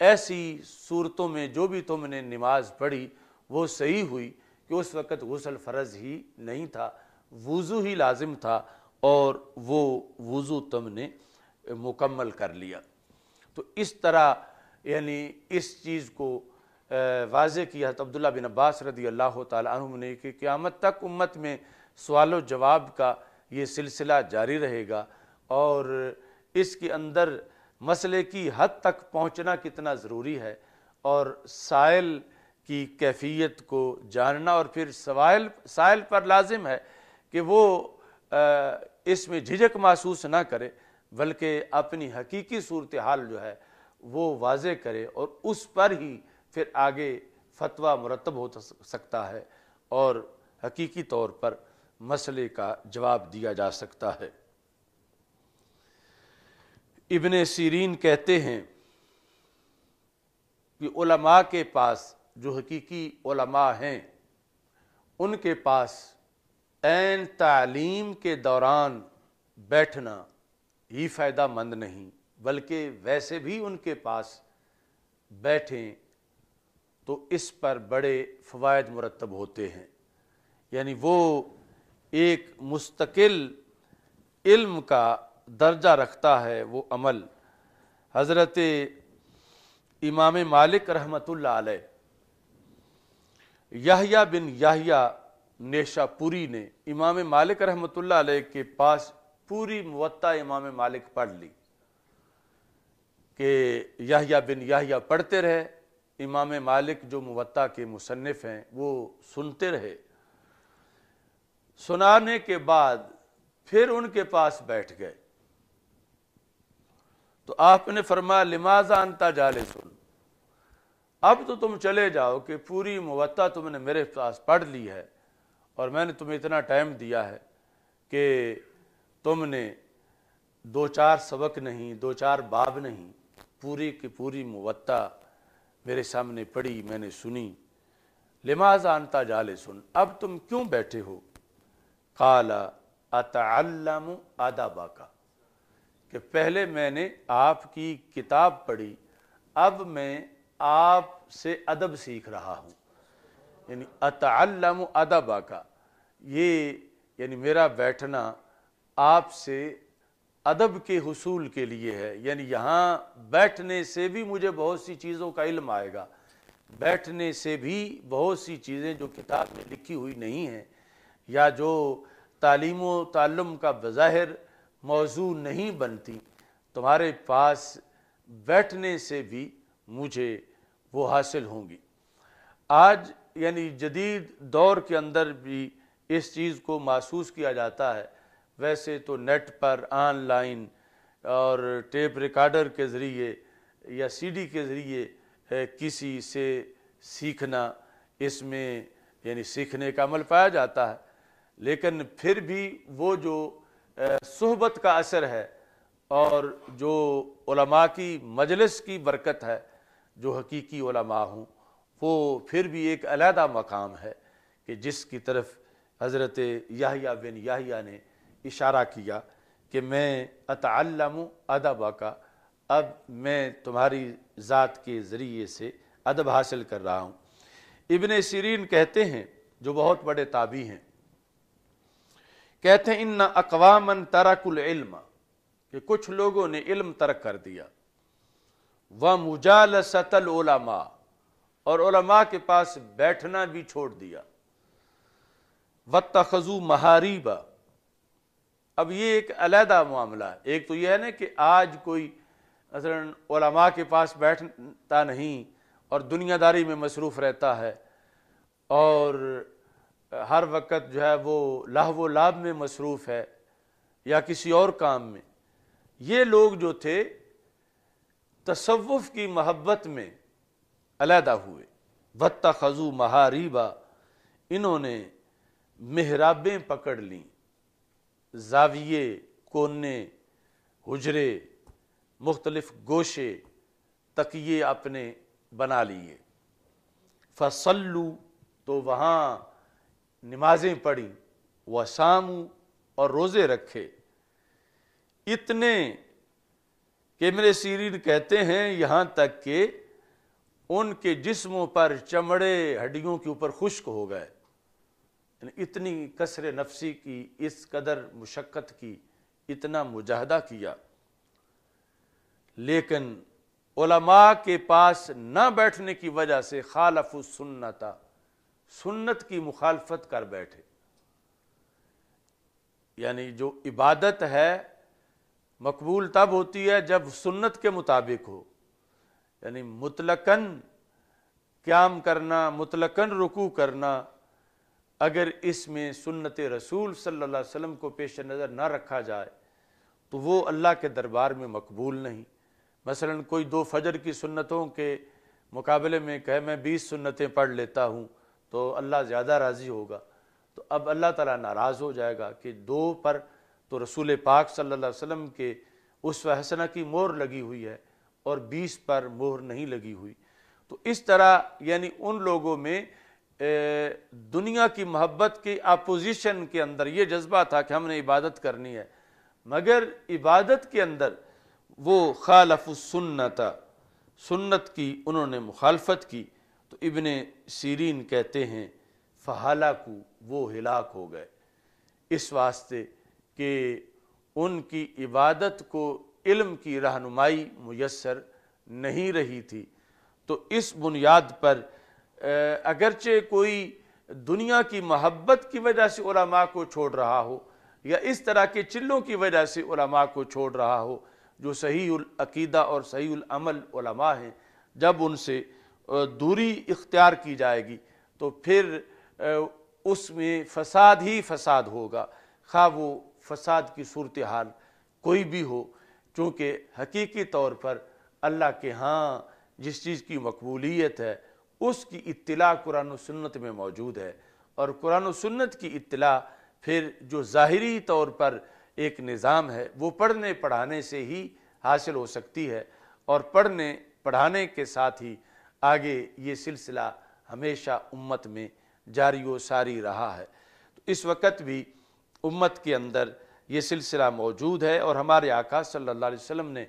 ایسی صورتوں میں جو بھی تم نے نماز پڑھی وہ صحیح ہوئی کہ اس وقت غسل فرض ہی نہیں تھا، وضو ہی لازم تھا اور وہ وضو تم نے مکمل کر لیا۔ تو اس طرح یعنی اس چیز کو واضح کیا حضرت عبداللہ بن عباس رضی اللہ تعالی عنہ نے کہ قیامت تک امت میں سوال و جواب کا یہ سلسلہ جاری رہے گا، اور اس کے اندر مسئلے کی حد تک پہنچنا کتنا ضروری ہے اور سائل کی کیفیت کو جاننا، اور پھر سائل پر لازم ہے کہ وہ اس میں جھجک محسوس نہ کرے بلکہ اپنی حقیقی صورتحال جو ہے وہ واضح کرے، اور اس پر ہی پھر آگے فتویٰ مرتب ہو سکتا ہے اور حقیقی طور پر مسئلے کا جواب دیا جا سکتا ہے۔ ابن سیرین کہتے ہیں کہ علماء کے پاس، جو حقیقی علماء ہیں، ان کے پاس عین تعلیم کے دوران بیٹھنا ہی فائدہ مند نہیں، بلکہ ویسے بھی ان کے پاس بیٹھیں تو اس پر بڑے فوائد مرتب ہوتے ہیں، یعنی وہ ایک مستقل علم کا درجہ رکھتا ہے وہ عمل۔ حضرت امام مالک رحمۃ اللہ علیہ، یحییٰ بن یحییٰ نیشا پوری نے امام مالک رحمۃ اللہ علیہ کے پاس پوری موطا امام مالک پڑھ لی کہ یحییٰ بن یحییٰ پڑھتے رہے، امام مالک جو موطا کے مصنف ہیں وہ سنتے رہے، سنانے کے بعد پھر ان کے پاس بیٹھ گئے تو آپ نے فرمایا لماذا انت جالس، اب تو تم چلے جاؤ کہ پوری موطا تم نے میرے پاس پڑھ لی ہے اور میں نے تمہیں اتنا ٹائم دیا ہے کہ تم نے 2-4 سبق نہیں، 2-4 باب نہیں، پوری کی پوری موطا میرے سامنے پڑھی، میں نے سنی، لماذا انت جالس، اب تم کیوں بیٹھے ہو؟ قال اتعلم ادبک، کہ پہلے میں نے آپ کی کتاب پڑھی اب میں آپ سے ادب سیکھ رہا ہوں، یعنی اتعلم ادب کا، یہ یعنی میرا بیٹھنا آپ سے ادب کے حصول کے لیے ہے، یعنی یہاں بیٹھنے سے بھی مجھے بہت سی چیزوں کا علم آئے گا، بیٹھنے سے بھی بہت سی چیزیں جو کتاب میں لکھی ہوئی نہیں ہیں یا جو تعلیم و تعلم کا بظاہر موضوع نہیں بنتی، تمہارے پاس بیٹھنے سے بھی مجھے وہ حاصل ہوں گی۔ آج یعنی جدید دور کے اندر بھی اس چیز کو محسوس کیا جاتا ہے، ویسے تو نیٹ پر آن لائن اور ٹیپ ریکارڈر کے ذریعے یا سی ڈی کے ذریعے کسی سے سیکھنا، اس میں یعنی سیکھنے کا عمل پایا جاتا ہے، لیکن پھر بھی وہ جو صحبت کا اثر ہے اور جو علماء کی مجلس کی برکت ہے، جو حقیقی علماء ہوں، وہ پھر بھی ایک علیحدہ مقام ہے کہ جس کی طرف حضرت یحییٰ بن یحییٰ نے اشارہ کیا کہ میں اتعلم ادب کا، اب میں تمہاری ذات کے ذریعے سے ادب حاصل کر رہا ہوں۔ ابن سیرین کہتے ہیں، جو بہت بڑے تابعی ہیں، کہتے ہیں ان اقواما ترکوا العلم، کہ کچھ لوگوں نے علم ترک کر دیا، ومجالسۃ العلماء، اور علماء کے پاس بیٹھنا بھی چھوڑ دیا، واتخذوا محاریب، اب یہ ایک علیحدہ معاملہ ہے۔ ایک تو یہ ہے نا کہ آج کوئی مثلاً علماء کے پاس بیٹھتا نہیں اور دنیا داری میں مصروف رہتا ہے اور ہر وقت جو ہے وہ لہو و لعب میں مصروف ہے یا کسی اور کام میں۔ یہ لوگ جو تھے تصوف کی محبت میں علیحدہ ہوئے، واتخذوا محاریب، انہوں نے محرابیں پکڑ لیں، زاویے، کونے، حجرے، مختلف گوشے، تکیے اپنے بنا لیے، فصلوا، تو وہاں نمازیں پڑھیں، وصاموا، اور روزے رکھے، اتنے کہ ابن سیرین کہتے ہیں یہاں تک کہ ان کے جسموں پر چمڑے ہڈیوں کے اوپر خشک ہو گئے، یعنی اتنی کسر نفسی کی، اس قدر مشقت کی، اتنا مجاہدہ کیا، لیکن علماء کے پاس نہ بیٹھنے کی وجہ سے خالفوا السنت، سنت کی مخالفت کر بیٹھے۔ یعنی جو عبادت ہے مقبول تب ہوتی ہے جب سنت کے مطابق ہو، یعنی مطلقاً قیام کرنا، مطلقاً رکوع کرنا، اگر اس میں سنت رسول صلی اللہ علیہ وسلم کو پیش نظر نہ رکھا جائے تو وہ اللہ کے دربار میں مقبول نہیں۔ مثلاً کوئی 2 فجر کی سنتوں کے مقابلے میں کہے میں 20 سنتیں پڑھ لیتا ہوں تو اللہ زیادہ راضی ہوگا، تو اب اللہ تعالیٰ ناراض ہو جائے گا کہ 2 پر تو رسول پاک صلی اللہ علیہ وسلم کے اسوہ حسنہ کی مہر لگی ہوئی ہے اور 20 پر مہر نہیں لگی ہوئی۔ تو اس طرح یعنی ان لوگوں میں دنیا کی محبت کی اپوزیشن کے اندر یہ جذبہ تھا کہ ہم نے عبادت کرنی ہے، مگر عبادت کے اندر وہ خالف السنت، سنت کی انہوں نے مخالفت کی، تو ابن سیرین کہتے ہیں فہلکوا، وہ ہلاک ہو گئے، اس واسطے کہ ان کی عبادت کو علم کی رہنمائی میسر نہیں رہی تھی۔ تو اس بنیاد پر اگرچہ کوئی دنیا کی محبت کی وجہ سے علماء کو چھوڑ رہا ہو یا اس طرح کے چلوں کی وجہ سے علماء کو چھوڑ رہا ہو، جو صحیح العقیدہ اور صحیح العمل علماء ہیں، جب ان سے دوری اختیار کی جائے گی تو پھر اس میں فساد ہی فساد ہوگا، خواہ وہ فساد کی صورتحال کوئی بھی ہو، چونکہ حقیقی طور پر اللہ کے ہاں جس چیز کی مقبولیت ہے اس کی اطلاع قرآن و سنت میں موجود ہے، اور قرآن و سنت کی اطلاع پھر جو ظاہری طور پر ایک نظام ہے وہ پڑھنے پڑھانے سے ہی حاصل ہو سکتی ہے، اور پڑھنے پڑھانے کے ساتھ ہی آگے یہ سلسلہ ہمیشہ امت میں جاری و ساری رہا ہے۔ تو اس وقت بھی امت کے اندر یہ سلسلہ موجود ہے، اور ہمارے آقا صلی اللہ علیہ وسلم نے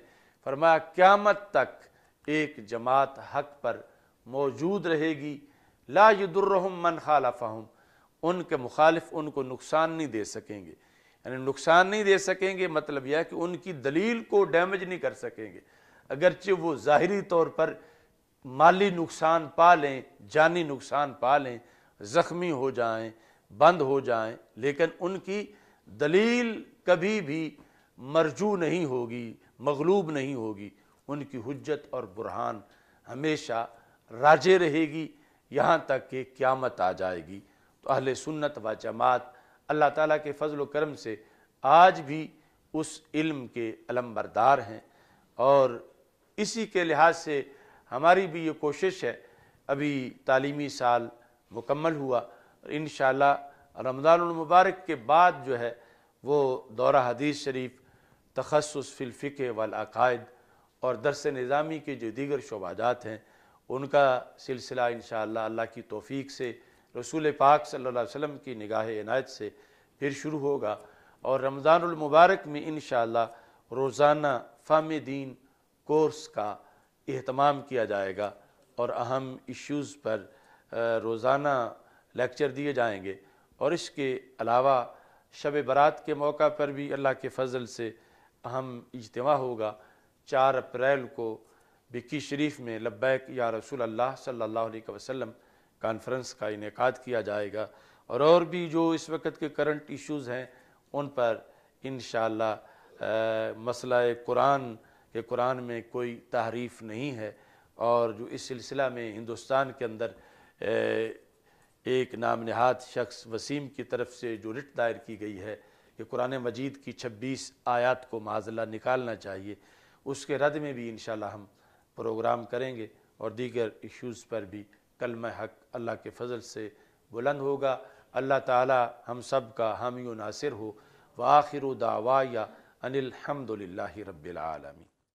فرمایا قیامت تک ایک جماعت حق پر موجود رہے گی، لا یضرہم من خالفہم، ان کے مخالف ان کو نقصان نہیں دے سکیں گے، یعنی نقصان نہیں دے سکیں گے مطلب یہ ہے کہ ان کی دلیل کو ڈیمیج نہیں کر سکیں گے، اگرچہ وہ ظاہری طور پر مالی نقصان پا لیں، جانی نقصان پا لیں، زخمی ہو جائیں، بند ہو جائیں، لیکن ان کی دلیل کبھی بھی مرجو نہیں ہوگی، مغلوب نہیں ہوگی، ان کی حجت اور برہان ہمیشہ راجے رہے گی یہاں تک کہ قیامت آ جائے گی۔ تو اہل سنت و جماعت اللہ تعالیٰ کے فضل و کرم سے آج بھی اس علم کے علمبردار ہیں، اور اسی کے لحاظ سے ہماری بھی یہ کوشش ہے، ابھی تعلیمی سال مکمل ہوا، اور انشاءاللہ رمضان المبارک کے بعد جو ہے وہ دورہ حدیث شریف، تخصص فی الفقہ والعقائد اور درس نظامی کے جو دیگر شعبات ہیں ان کا سلسلہ انشاءاللہ اللہ کی توفیق سے، رسول پاک صلی اللہ علیہ وسلم کی نگاہ عنایت سے پھر شروع ہوگا، اور رمضان المبارک میں انشاءاللہ روزانہ فہم دین کورس کا اہتمام کیا جائے گا، اور اہم ایشوز پر روزانہ لیکچر دیے جائیں گے، اور اس کے علاوہ شب برات کے موقع پر بھی اللہ کے فضل سے اہم اجتماع ہوگا۔ 4 اپریل کو بکی شریف میں لبیک یا رسول اللہ صلی اللہ علیہ وسلم کانفرنس کا انعقاد کیا جائے گا، اور بھی جو اس وقت کے کرنٹ ایشوز ہیں ان پر انشاءاللہ مسئلہ قرآن کہ قرآن میں کوئی تحریف نہیں ہے، اور جو اس سلسلہ میں ہندوستان کے اندر ایک نام نہاد شخص وسیم کی طرف سے جو رٹ دائر کی گئی ہے کہ قرآن مجید کی 26 آیات کو معاذ اللہ نکالنا چاہیے، اس کے رد میں بھی انشاءاللہ ہم پروگرام کریں گے، اور دیگر ایشوز پر بھی کلمہ حق اللہ کے فضل سے بلند ہوگا۔ اللہ تعالی ہم سب کا حامی و ناصر ہو، وآخر دعوایا ان الحمد للہ رب العالمین۔